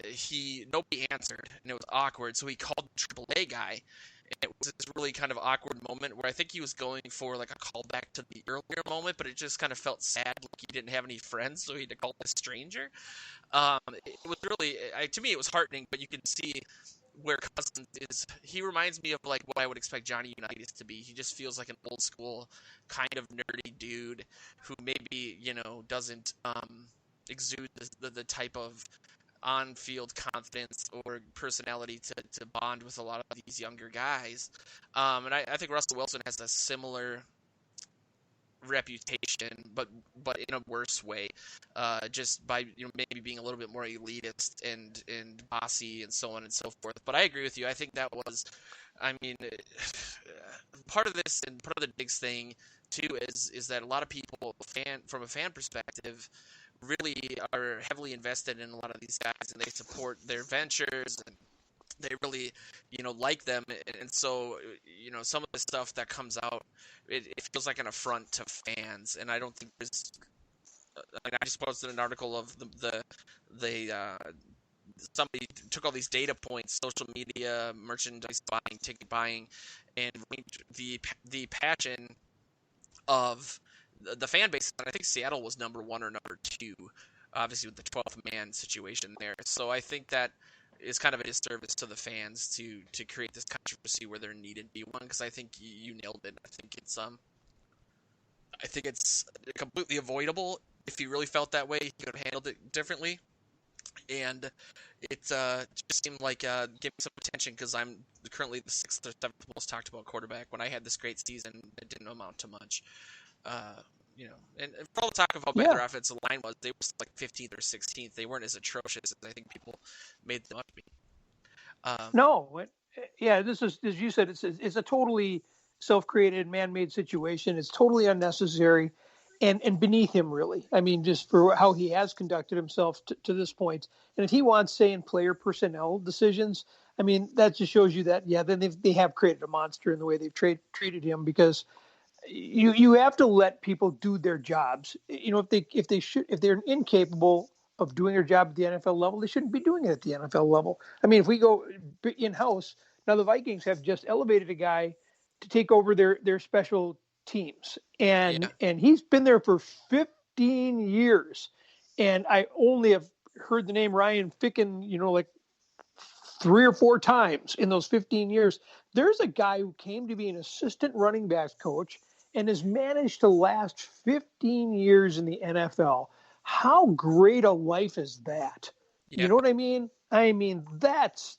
nobody answered, and it was awkward. So he called the AAA guy, and it was this really kind of awkward moment where I think he was going for a callback to the earlier moment, but it just kind of felt sad, like he didn't have any friends, so he had to call a stranger. It was really, to me, it was heartening, but you can see where Cousins is. He reminds me of what I would expect Johnny Unitas to be. He just feels like an old school kind of nerdy dude who maybe doesn't exude the type of on-field confidence or personality to bond with a lot of these younger guys. And I think Russell Wilson has a similar reputation, but in a worse way, just by maybe being a little bit more elitist and bossy and so on and so forth. But I agree with you. I think that was, part of this, and part of the Diggs thing too is that a lot of people, from a fan perspective, really are heavily invested in a lot of these guys, and they support their ventures, and they really like them, and so some of the stuff that comes out, it feels like an affront to fans, and I don't think there's. I just posted an article of somebody took all these data points, social media, merchandise buying, ticket buying, and ranked the passion of the fan base. And I think Seattle was number 1 or number 2, obviously with the 12th man situation there. So I think that is kind of a disservice to the fans to create this controversy where there needed to be one, because I think you nailed it. I think it's completely avoidable. If he really felt that way, he could have handled it differently. And it just seemed like give me some attention, because I'm currently the 6th or 7th most talked about quarterback. When I had this great season, it didn't amount to much. And for all the talk of how bad their offensive line was, they were 15th or 16th. They weren't as atrocious as I think people made them out to be.
This is, as you said, it's a totally self-created, man-made situation. It's totally unnecessary and beneath him, really. I mean, just for how he has conducted himself to this point. And if he wants say in player personnel decisions, I mean, that just shows you that, yeah, then they have created a monster in the way they've treated him, because you have to let people do their jobs. You know, if they're incapable of doing their job at the NFL level, they shouldn't be doing it at the NFL level. I mean, if we go in-house, now the Vikings have just elevated a guy to take over their special teams, and he's been there for 15 years, and I only have heard the name Ryan Ficken, like 3 or 4 times in those 15 years. There's a guy who came to be an assistant running backs coach and has managed to last 15 years in the NFL. How great a life is that?
Yeah.
You know what I mean? I mean, that's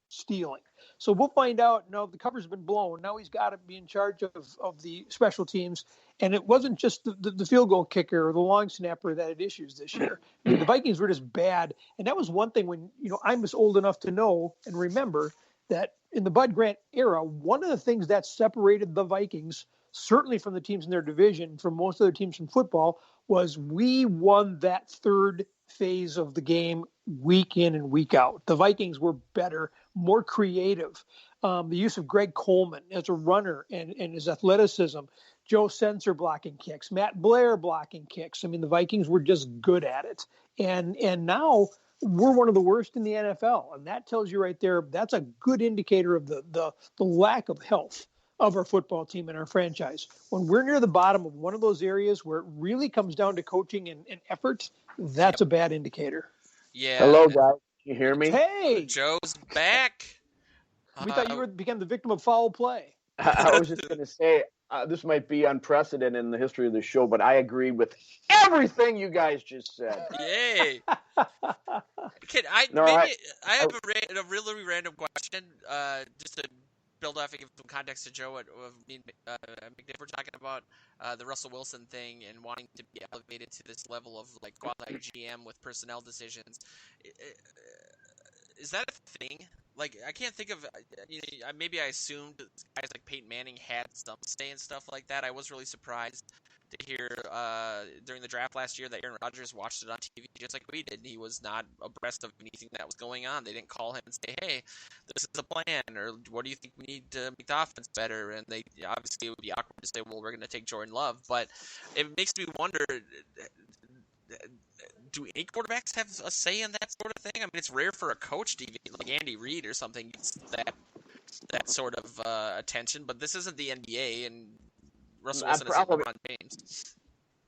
stealing. So we'll find out. No, the cover's been blown. Now he's got to be in charge of the special teams. And it wasn't just the field goal kicker or the long snapper that had issues this year. I mean, the Vikings were just bad. And that was one thing when, I'm just old enough to know and remember that in the Bud Grant era, one of the things that separated the Vikings, certainly from the teams in their division, from most other teams in football, was we won that third phase of the game week in and week out. The Vikings were better, more creative. The use of Greg Coleman as a runner and his athleticism, Joe Sensor blocking kicks, Matt Blair blocking kicks. I mean, the Vikings were just good at it. And now we're one of the worst in the NFL. And that tells you right there, that's a good indicator of the lack of health of our football team and our franchise. When we're near the bottom of one of those areas where it really comes down to coaching and effort, that's a bad indicator.
Yeah.
Hello, guys. Can you hear me?
Hey!
Joe's back.
We thought you became the victim of foul play.
I was just going to say, this might be unprecedented in the history of the show, but I agree with everything you guys just said.
Yay! I have a really random question, just to build off and give some context to Joe. What me and McNiff were talking about the Russell Wilson thing and wanting to be elevated to this level of like quasi GM with personnel decisions. Is that a thing? Like, I can't think of, maybe I assumed guys like Peyton Manning had some say and stuff like that. I was really surprised to hear during the draft last year that Aaron Rodgers watched it on TV just like we did. He was not abreast of anything that was going on. They didn't call him and say, hey, this is a plan, or what do you think we need to make the offense better? And they obviously it would be awkward to say, well, we're going to take Jordan Love. But it makes me wonder, do any quarterbacks have a say in that sort of thing? I mean, it's rare for a coach to even, like Andy Reid or something, gets that sort of attention, but this isn't the NBA, and Russell Wilson isn't LeBron James.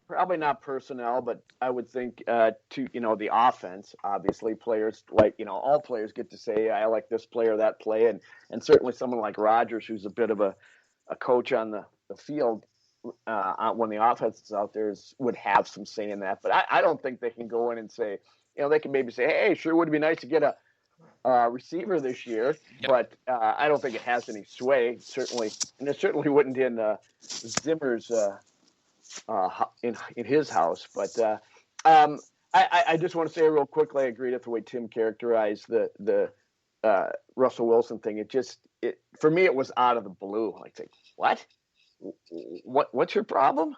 Probably not personnel, but I would think the offense, obviously players like, all players get to say, I like this player, that play, and certainly someone like Rodgers, who's a bit of a coach on the field, when the offense is out there, would have some say in that. But I don't think they can go in and say, they can maybe say, hey, sure would be nice to get a receiver this year, but I don't think it has any sway, certainly. And it certainly wouldn't in Zimmer's in his house. But I just want to say real quickly, I agree with the way Tim characterized the Russell Wilson thing. For me, it was out of the blue. Like, what's your problem?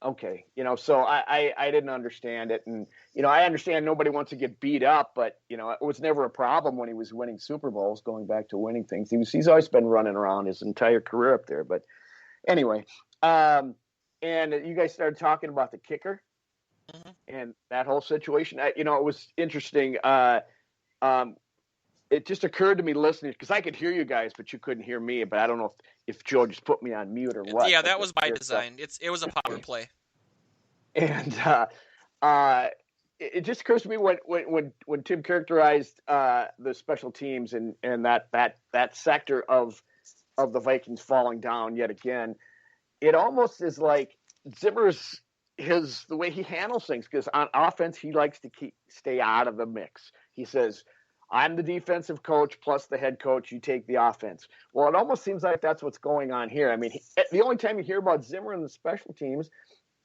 Okay. So I didn't understand it. And, I understand nobody wants to get beat up, but, it was never a problem when he was winning Super Bowls, going back to winning things. He's always been running around his entire career up there. But anyway, and you guys started talking about the kicker and that whole situation. It was interesting. It just occurred to me listening, because I could hear you guys, but you couldn't hear me. But I don't know if Joe just put me on mute or what.
Yeah, that was by design. It was a power play. And
it just occurs to me when Tim characterized the special teams and that sector of the Vikings falling down yet again, it almost is like Zimmer's the way he handles things, because on offense he likes to stay out of the mix. He says, I'm the defensive coach plus the head coach. You take the offense. Well, it almost seems like that's what's going on here. I mean, the only time you hear about Zimmer and the special teams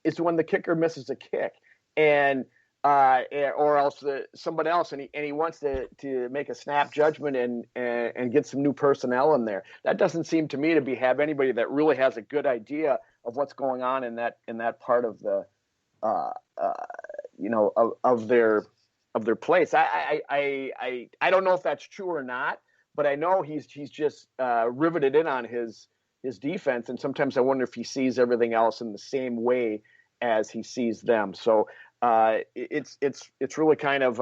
is when the kicker misses a kick, and or else somebody else, and he wants to make a snap judgment and get some new personnel in there. That doesn't seem to me to have anybody that really has a good idea of what's going on in that part of the of their place. I don't know if that's true or not, but I know he's just riveted in on his defense, and sometimes I wonder if he sees everything else in the same way as he sees them. So it's really kind of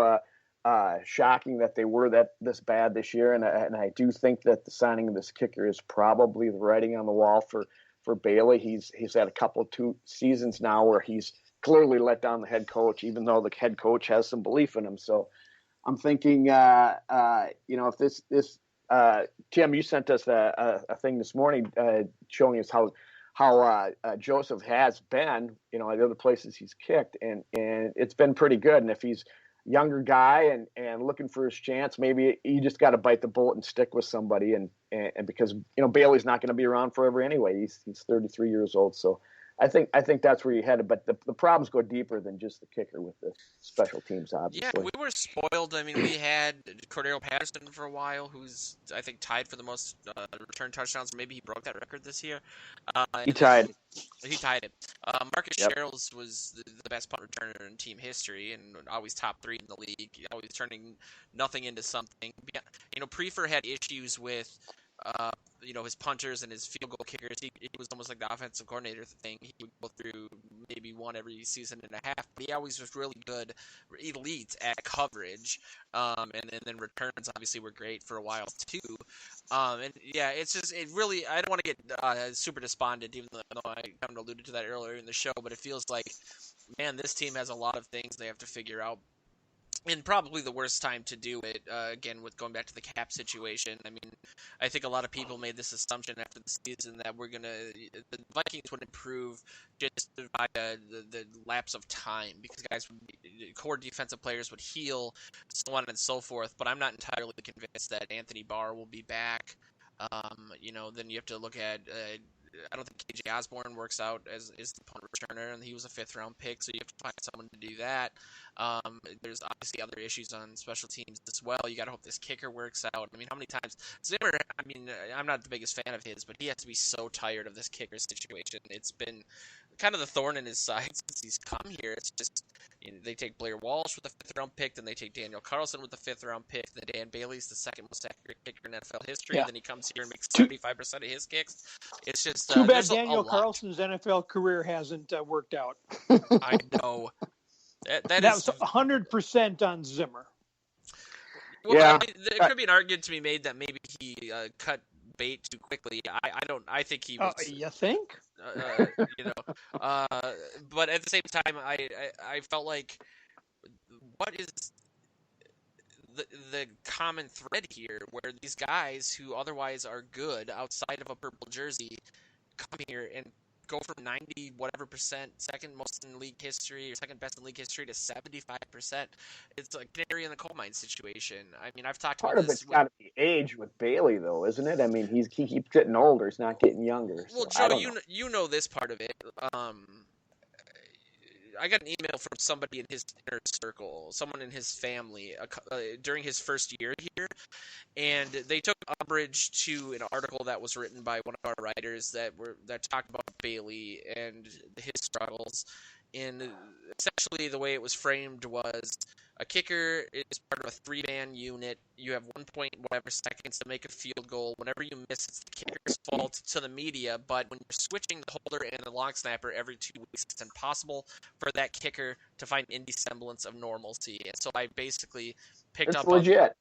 shocking that they were this bad this year, and I do think that the signing of this kicker is probably the writing on the wall for Bailey. He's had a couple of 2 seasons now where he's clearly let down the head coach, even though the head coach has some belief in him. So I'm thinking, if this Tim, you sent us a thing this morning showing us how Joseph has been, at other places he's kicked, and it's been pretty good. And if he's a younger guy and looking for his chance, maybe you just got to bite the bullet and stick with somebody. And because Bailey's not going to be around forever anyway. He's 33 years old, so. I think that's where you headed, but the problems go deeper than just the kicker with the special teams, obviously.
Yeah, we were spoiled. I mean, we had Cordero Patterson for a while, who's, I think, tied for the most return touchdowns. Maybe he broke that record this year.
He tied
it. Marcus Sherrills was the best punt returner in team history and always top 3 in the league, always turning nothing into something. Prefer had issues with his punters and his field goal kickers. He was almost like the offensive coordinator thing. He would go through maybe one every season and a half, but he always was really good, elite at coverage. And then returns obviously were great for a while too. It's just, I don't want to get super despondent, even though I kind of alluded to that earlier in the show, but it feels like, man, this team has a lot of things they have to figure out. And probably the worst time to do it, again, with going back to the cap situation. I mean, I think a lot of people made this assumption after the season that the Vikings would improve just by the lapse of time, because core defensive players would heal, so on and so forth. But I'm not entirely convinced that Anthony Barr will be back. Then you have to look at. I don't think KJ Osborne works out as the punt returner, and he was a 5th-round pick, so you have to find someone to do that. There's obviously other issues on special teams as well. You got to hope this kicker works out. I mean, how many times Zimmer? I mean, I'm not the biggest fan of his, but he has to be so tired of this kicker situation. It's been kind of the thorn in his side since he's come here. It's just they take Blair Walsh with a 5th-round pick, then they take Daniel Carlson with a 5th-round pick, then Dan Bailey's the 2nd most accurate kicker in NFL history, and then he comes here and makes 75% of his kicks. It's just
too bad Daniel Carlson's NFL career hasn't worked out.
I know. That
was 100% on Zimmer.
Well, there could be an argument to be made that maybe he cut bait too quickly. I think he was.
You think?
But at the same time, I felt like, what is the common thread here, where these guys who otherwise are good outside of a purple jersey come here and go from 90 whatever percent, 2nd most in league history or 2nd best in league history, to 75%. It's a canary in the coal mine situation. I mean, I've talked
part
about
of
this.
It's got to be age with Bailey, though, isn't it? I mean, he keeps getting older. He's not getting younger.
Well,
so
Joe, you know this part of it. I got an email from somebody in his inner circle, someone in his family, during his first year here, and they took umbrage to an article that was written by one of our writers that talked about Bailey and his struggles. And essentially, the way it was framed was, a kicker is part of a 3-man unit. You have 1 point whatever seconds to make a field goal. Whenever you miss, it's the kicker's fault to the media. But when you're switching the holder and the long snapper every 2 weeks, it's impossible for that kicker to find any semblance of normalcy. And so I basically picked up.
It's legit.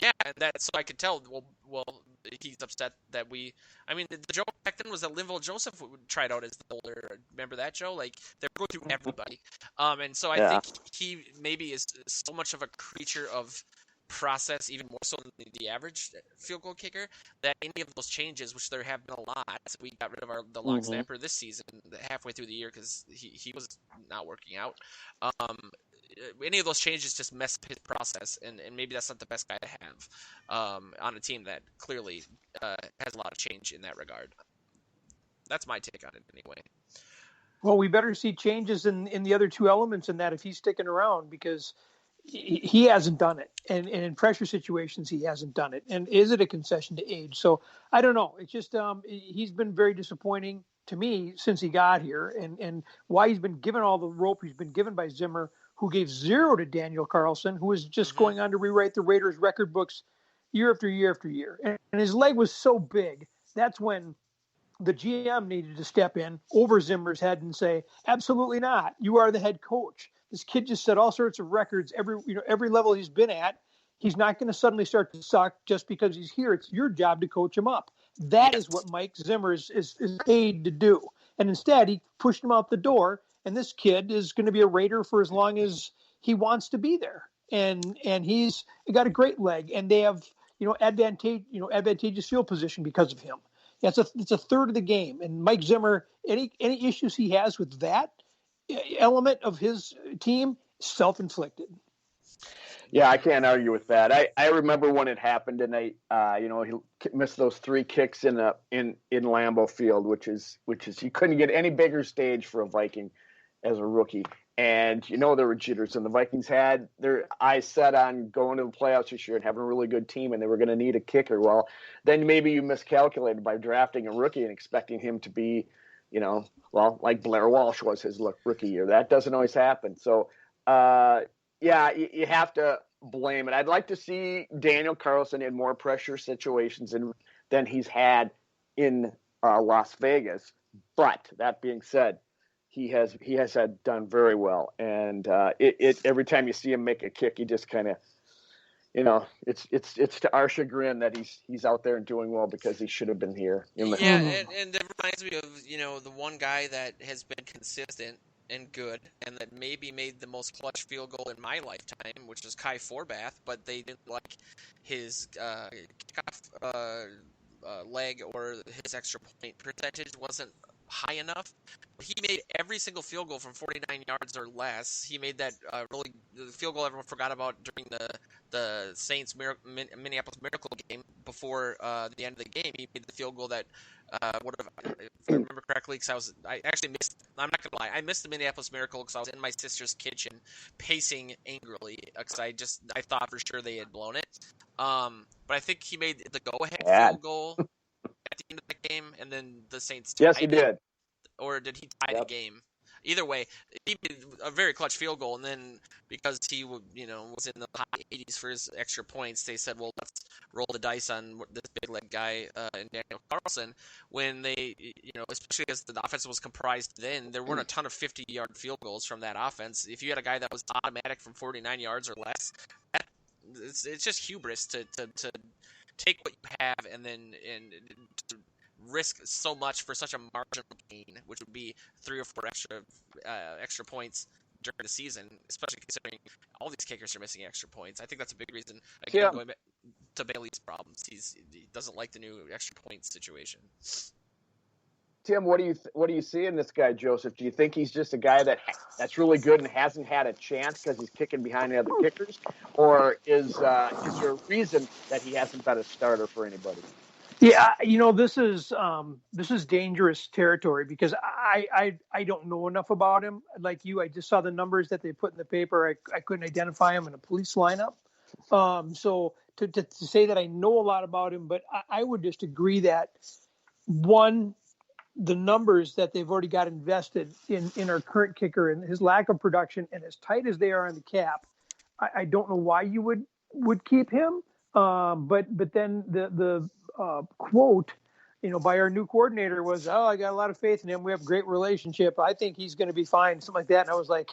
Yeah, so I could tell. Well, he's upset that we. I mean, the joke back then was that Linval Joseph tried out as the holder. Remember that, Joe? Like, they were going through everybody. And so I think he maybe is so much of a creature of process, even more so than the average field goal kicker, that any of those changes, which there have been a lot, so we got rid of the long snapper this season halfway through the year because he was not working out. Any of those changes just mess up his process, and maybe that's not the best guy to have on a team that clearly has a lot of change in that regard. That's my take on it anyway.
Well, we better see changes in the other 2 elements in that if he's sticking around, because he hasn't done it. And in pressure situations, he hasn't done it. And is it a concession to age? So I don't know. It's just he's been very disappointing to me since he got here, and why he's been given all the rope he's been given by Zimmer, who gave 0 to Daniel Carlson, who is just going on to rewrite the Raiders record books year after year after year. And his leg was so big. That's when the GM needed to step in over Zimmer's head and say, absolutely not. You are the head coach. This kid just set all sorts of records every level he's been at. He's not going to suddenly start to suck just because he's here. It's your job to coach him up. That is what Mike Zimmer is paid to do. And instead, he pushed him out the door, and this kid is going to be a Raider for as long as he wants to be there. And he's got a great leg, and they have advantageous field position because of him. It's a third of the game. And Mike Zimmer, any issues he has with that element of his team, self-inflicted.
Yeah, I can't argue with that. I remember when it happened, and he missed those 3 kicks in Lambeau Field, which is you couldn't get any bigger stage for a Viking as a rookie. And there were jitters, and the Vikings had their eyes set on going to the playoffs this year and having a really good team, and they were going to need a kicker. Well, then maybe you miscalculated by drafting a rookie and expecting him to be, like Blair Walsh was his rookie year. That doesn't always happen. So, yeah, you have to blame it. I'd like to see Daniel Carlson in more pressure situations than he's had in Las Vegas. But that being said, he has done very well. And every time you see him make a kick, he just kind of, it's to our chagrin that he's out there and doing well because he should have been here.
And it reminds me of the one guy that has been consistent and good, and that maybe made the most clutch field goal in my lifetime, which is Kai Forbath, but they didn't like his kickoff leg, or his extra point percentage wasn't high enough. He made every single field goal from 49 yards or less. He made that the field goal everyone forgot about during the Saints Minneapolis Miracle game before the end of the game. He made the field goal that would have, if I remember correctly, because I actually missed. I'm not gonna lie, I missed the Minneapolis Miracle because I was in my sister's kitchen pacing angrily because I thought for sure they had blown it. But I think he made the go-ahead field goal at the end of the game, and then the Saints tied.
Yes, he did.
Or did he tie the game? Either way, he made a very clutch field goal, and then because he was in the high 80s for his extra points, they said, well, let's roll the dice on this big leg guy and Daniel Carlson. When they, especially as the offense was comprised then, there weren't a ton of 50-yard field goals from that offense. If you had a guy that was automatic from 49 yards or less, it's just hubris to take what you have and to risk so much for such a marginal gain, which would be 3 or 4 extra points during the season, especially considering all these kickers are missing extra points. I think that's a big reason. Again, going back to Bailey's problems, he doesn't like the new extra points situation.
Tim, what do you see in this guy, Joseph? Do you think he's just a guy that's really good and hasn't had a chance because he's kicking behind the other kickers, or is there a reason that he hasn't been a starter for anybody?
Yeah, this is dangerous territory because I don't know enough about him. Like you, I just saw the numbers that they put in the paper. I couldn't identify him in a police lineup. So to say that I know a lot about him, but I would just agree that one, the numbers that they've already got invested in our current kicker and his lack of production, and as tight as they are on the cap, I don't know why you would keep him. But then the quote, by our new coordinator was, I got a lot of faith in him. We have a great relationship. I think he's going to be fine. Something like that. And I was like,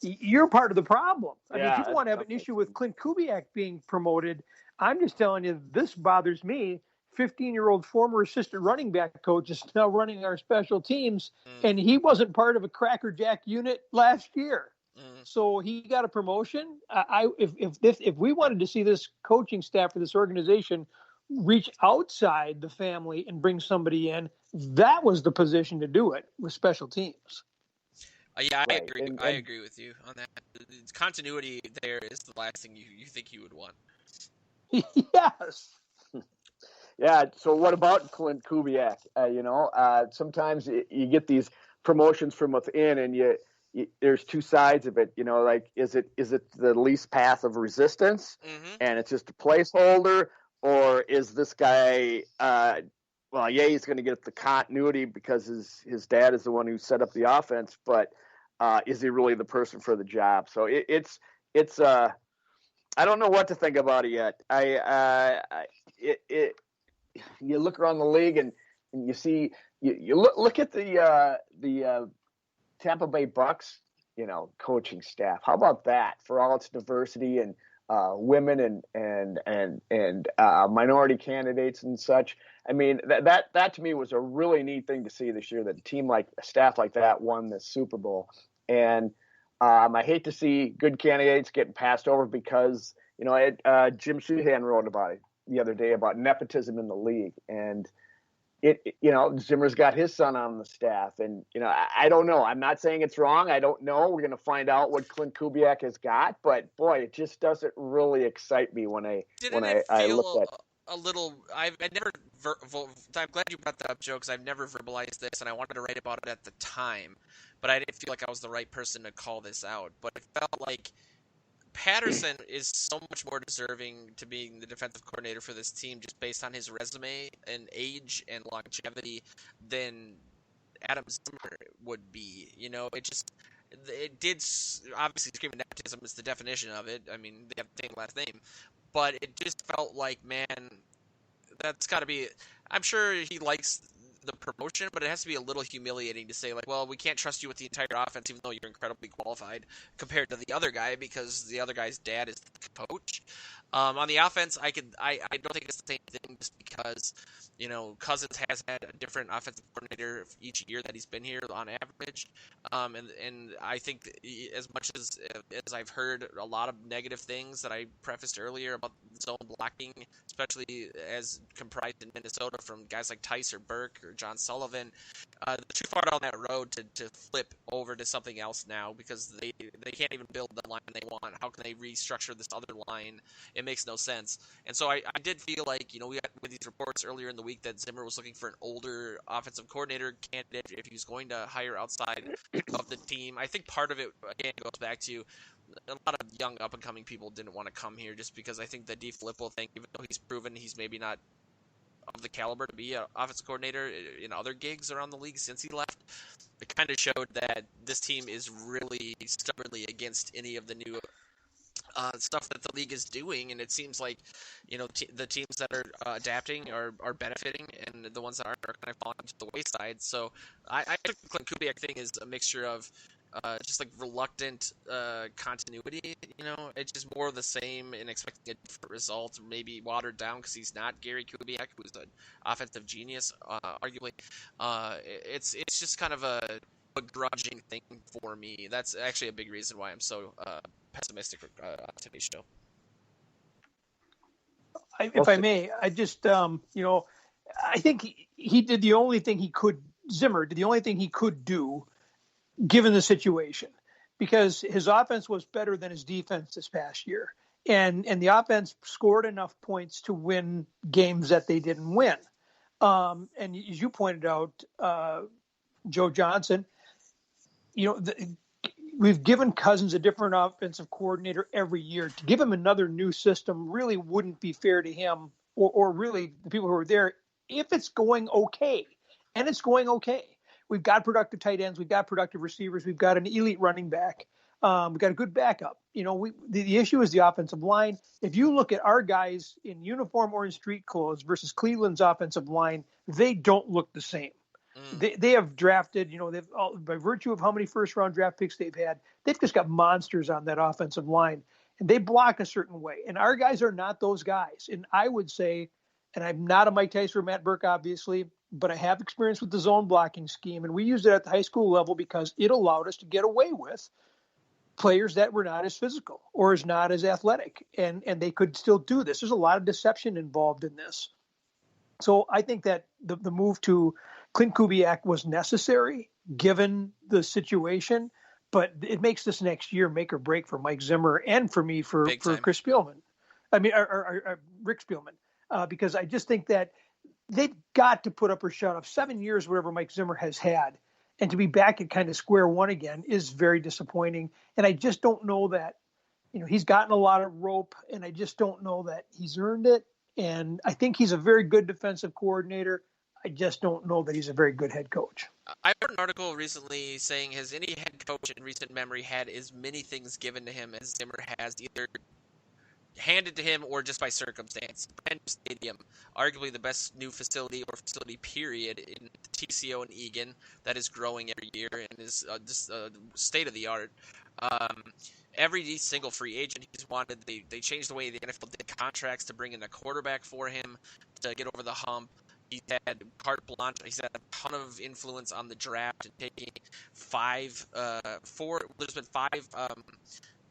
you're part of the problem. I mean, if you want to have an issue with Clint Kubiak being promoted, I'm just telling you, this bothers me. 15-year-old former assistant running back coach is now running our special teams, and he wasn't part of a crackerjack unit last year. So he got a promotion. If we wanted to see this coaching staff for this organization reach outside the family and bring somebody in, that was the position to do it with special teams.
Yeah, I agree. I agree with you on that. Continuity there is the last thing you think you would want.
Yes.
Yeah. So what about Clint Kubiak? Sometimes you get these promotions from within, and there's two sides of it. Like is it the least path of resistance, and it's just a placeholder, or is this guy? He's going to get the continuity because his dad is the one who set up the offense, but is he really the person for the job? So it's I don't know what to think about it yet. You look around the league and you see you look at the Tampa Bay Bucks, coaching staff. How about that for all its diversity and women and minority candidates and such? I mean, that to me was a really neat thing to see this year, that a staff like that won the Super Bowl. And I hate to see good candidates getting passed over because, Jim Sheehan wrote about it the other day about nepotism in the league. And Zimmer's got his son on the staff, and I don't know. I'm not saying it's wrong. I don't know. We're going to find out what Clint Kubiak has got, but boy, it just doesn't really excite me when I look at.
A little. I'm glad you brought that up, Joe, because I've never verbalized this, and I wanted to write about it at the time, but I didn't feel like I was the right person to call this out. But it felt like Patterson is so much more deserving to being the defensive coordinator for this team just based on his resume and age and longevity than Adam Zimmer would be. It did obviously scream nepotism is the definition of it. I mean, they have the same last name, but it just felt like, man, that's got to be. I'm sure he likes the promotion, but it has to be a little humiliating to say, like, well, we can't trust you with the entire offense, even though you're incredibly qualified compared to the other guy, because the other guy's dad is the coach. On the offense, I don't think it's the same thing, just because Cousins has had a different offensive coordinator each year that he's been here on average, and I think as much as I've heard a lot of negative things that I prefaced earlier about zone blocking, especially as comprised in Minnesota from guys like Tice or Burke or John Sullivan, they're too far down that road to flip over to something else now, because they can't even build the line they want. How can they restructure this other line? It makes no sense. And so I did feel like, we had with these reports earlier in the week that Zimmer was looking for an older offensive coordinator candidate if he was going to hire outside of the team. I think part of it, again, goes back to a lot of young up-and-coming people didn't want to come here, just because I think the DeFilippo thing, even though he's proven he's maybe not of the caliber to be an offensive coordinator in other gigs around the league since he left, it kind of showed that this team is really stubbornly against any of the new stuff that the league is doing, and it seems like the teams that are adapting are benefiting, and the ones that aren't are kind of falling to the wayside. So I think the Clint Kubiak thing is a mixture of just like reluctant continuity. It's just more of the same and expecting a different result, maybe watered down because he's not Gary Kubiak, who's an offensive genius, arguably. It's just kind of a begrudging thing for me. That's actually a big reason why I'm so pessimistic on today's show.
If I may, I just, I think he did the only thing he could, Zimmer did the only thing he could do given the situation, because his offense was better than his defense this past year. And the offense scored enough points to win games that they didn't win. And as you pointed out, Joe Johnson, we've given Cousins a different offensive coordinator every year. To give him another new system really wouldn't be fair to him or really the people who are there if it's going okay. And it's going okay. We've got productive tight ends. We've got productive receivers. We've got an elite running back. We've got a good backup. The issue is the offensive line. If you look at our guys in uniform or in street clothes versus Cleveland's offensive line, they don't look the same. They have drafted, they've by virtue of how many first-round draft picks they've had, they've just got monsters on that offensive line, and they block a certain way. And our guys are not those guys. And I would say, and I'm not a Mike Tice or Matt Burke, obviously, but I have experience with the zone blocking scheme, and we used it at the high school level because it allowed us to get away with players that were not as physical or as not as athletic, and they could still do this. There's a lot of deception involved in this. So I think that the move to Clint Kubiak was necessary given the situation, but it makes this next year make or break for Mike Zimmer and for me for Chris Spielman. I mean, or Rick Spielman, because I just think that they've got to put up or shut up 7 years, whatever Mike Zimmer has had, and to be back at kind of square one again is very disappointing. And I just don't know that, he's gotten a lot of rope, and I just don't know that he's earned it. And I think he's a very good defensive coordinator. I just don't know that he's a very good head coach.
I read an article recently saying, has any head coach in recent memory had as many things given to him as Zimmer has, either handed to him or just by circumstance. Brand new stadium, arguably the best new facility or facility period in TCO and Egan that is growing every year and is just state of the art. Every single free agent he's wanted, they changed the way the NFL did contracts to bring in a quarterback for him to get over the hump. He's had carte blanche. He's had a ton of influence on the draft and taking there's been five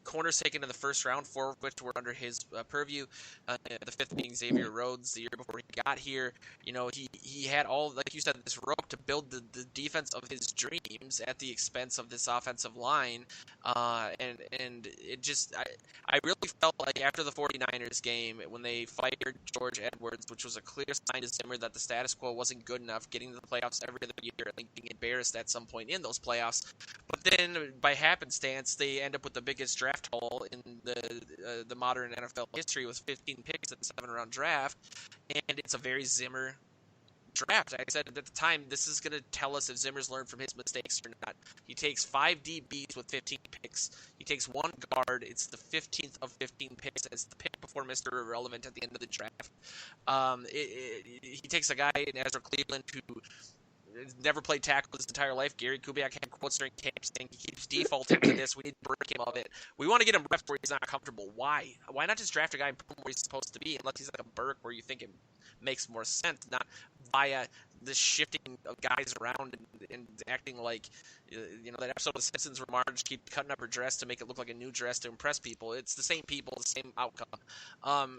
corners taken in the first round, 4 of which were under his purview. The 5th being Xavier Rhodes the year before he got here. You know, he had all, like you said, this rope to build the defense of his dreams at the expense of this offensive line. And it just, I really felt like after the 49ers game, when they fired George Edwards, which was a clear sign to Zimmer that the status quo wasn't good enough, getting to the playoffs every other year and being embarrassed at some point in those playoffs. But then, by happenstance, they end up with the biggest draft haul in the modern NFL history with 15 picks in a 7-round draft, and it's a very Zimmer draft. I said at the time, this is going to tell us if Zimmer's learned from his mistakes or not. He takes 5 DBs with 15 picks. He takes 1 guard. It's the 15th of 15 picks. It's the pick before Mr. Irrelevant at the end of the draft. He takes a guy in Ezra Cleveland who never played tackle his entire life. Gary Kubiak had quotes during camp saying he keeps defaulting to this. We need to break him of it. We want to get him reps where he's not comfortable. Why? Why not just draft a guy and put him where he's supposed to be, unless he's like a Burke where you think it makes more sense, not via this shifting of guys around and acting like, you know, that episode of The Simpsons where Marge keeps cutting up her dress to make it look like a new dress to impress people. It's the same people, the same outcome.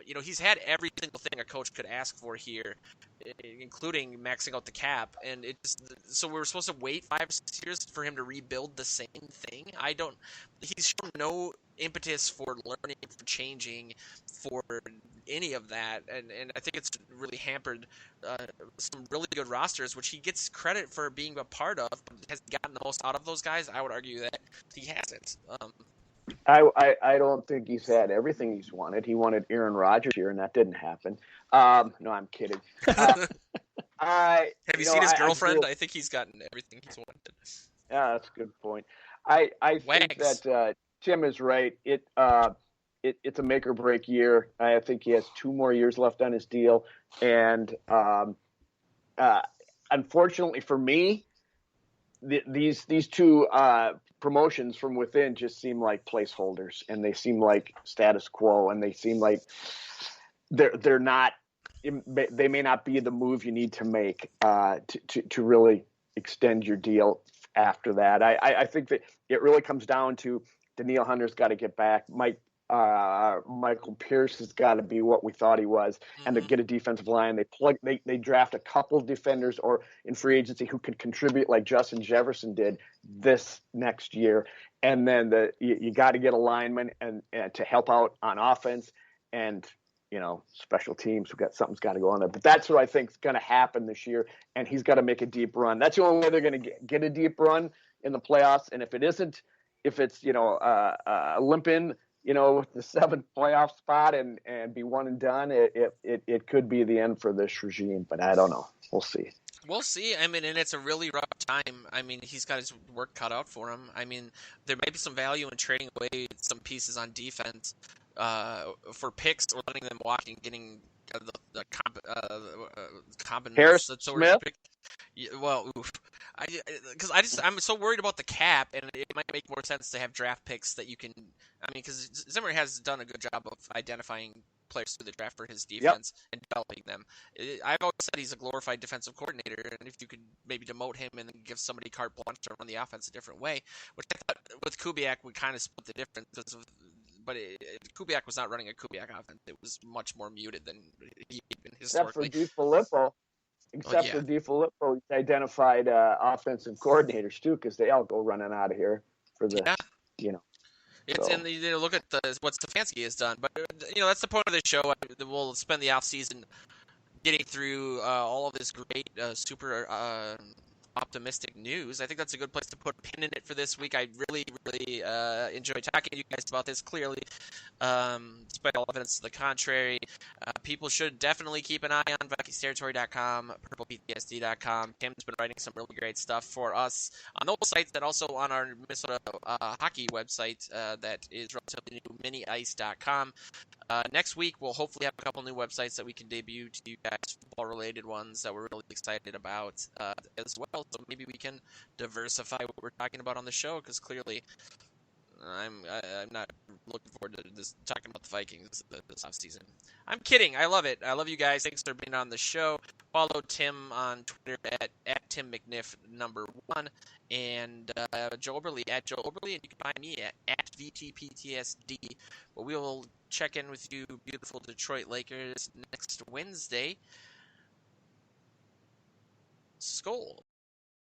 You know, he's had every single thing a coach could ask for here, including maxing out the cap, and so we were supposed to wait 5-6 years for him to rebuild the same thing. He's shown no impetus for learning, for changing, for any of that, and I think it's really hampered some really good rosters, which he gets credit for being a part of, but has gotten the most out of those guys. I would argue that he hasn't.
I don't think he's had everything he's wanted. He wanted Aaron Rodgers here, and that didn't happen. No, I'm kidding. Have
you seen his girlfriend? I think he's gotten everything he's wanted.
Yeah, that's a good point. I think that Tim is right. It's a make or break year. I think he has 2 more years left on his deal, and unfortunately for me, these 2 promotions from within just seem like placeholders, and they seem like status quo, and they seem like they're not. They may not be the move you need to make to really extend your deal after that. I think that it really comes down to Danielle Hunter's got to get back. Michael Pierce has got to be what we thought he was, and to get a defensive line, they draft a couple defenders or in free agency who can contribute like Justin Jefferson did this next year, and then you got to get a lineman and to help out on offense, and you know, special teams. Something's got to go on there, but that's what I think is going to happen this year, and he's got to make a deep run. That's the only way they're going to get a deep run in the playoffs, and if it's you know limping, you know, with the 7th playoff spot and be one and done, it could be the end for this regime, but I don't know. We'll see.
We'll see. I mean, and it's a really rough time. I mean, he's got his work cut out for him. I mean, there might be some value in trading away some pieces on defense for picks or letting them walk and getting the
Harris Smith?
Well, oof. I'm so worried about the cap, and it might make more sense to have draft picks that you can. I mean, because Zimmer has done a good job of identifying players through the draft for his defense and developing them. I've always said he's a glorified defensive coordinator, and if you could maybe demote him and then give somebody carte blanche to run the offense a different way, which I thought with Kubiak would kind of split the difference. But Kubiak was not running a Kubiak offense. It was much more muted than he been historically.
Except for DiFilippo, he identified offensive coordinators too, because they all go running out of here for the, you know.
It's in the look at what Stefanski has done, but you know that's the point of the show. We'll spend the off season getting through all of this great super optimistic news, I think that's a good place to put a pin in it for this week. I really, really enjoyed talking to you guys about this. Clearly, despite all evidence to the contrary, people should definitely keep an eye on VikingsTerritory.com, PurplePTSD.com. Tim's been writing some really great stuff for us on those sites, and also on our Minnesota hockey website that is relatively new, miniice.com. Next week, we'll hopefully have a couple new websites that we can debut to you guys, football-related ones that we're really excited about as well. So maybe we can diversify what we're talking about on the show, because clearly I'm not looking forward to this talking about the Vikings this offseason. I'm kidding. I love it. I love you guys. Thanks for being on the show. Follow Tim on Twitter at TimMcNiff1 and Joe Oberly at Joe Oberly, and you can find me at VTPTSD. But we will check in with you, beautiful Detroit Lakers, next Wednesday. Skol.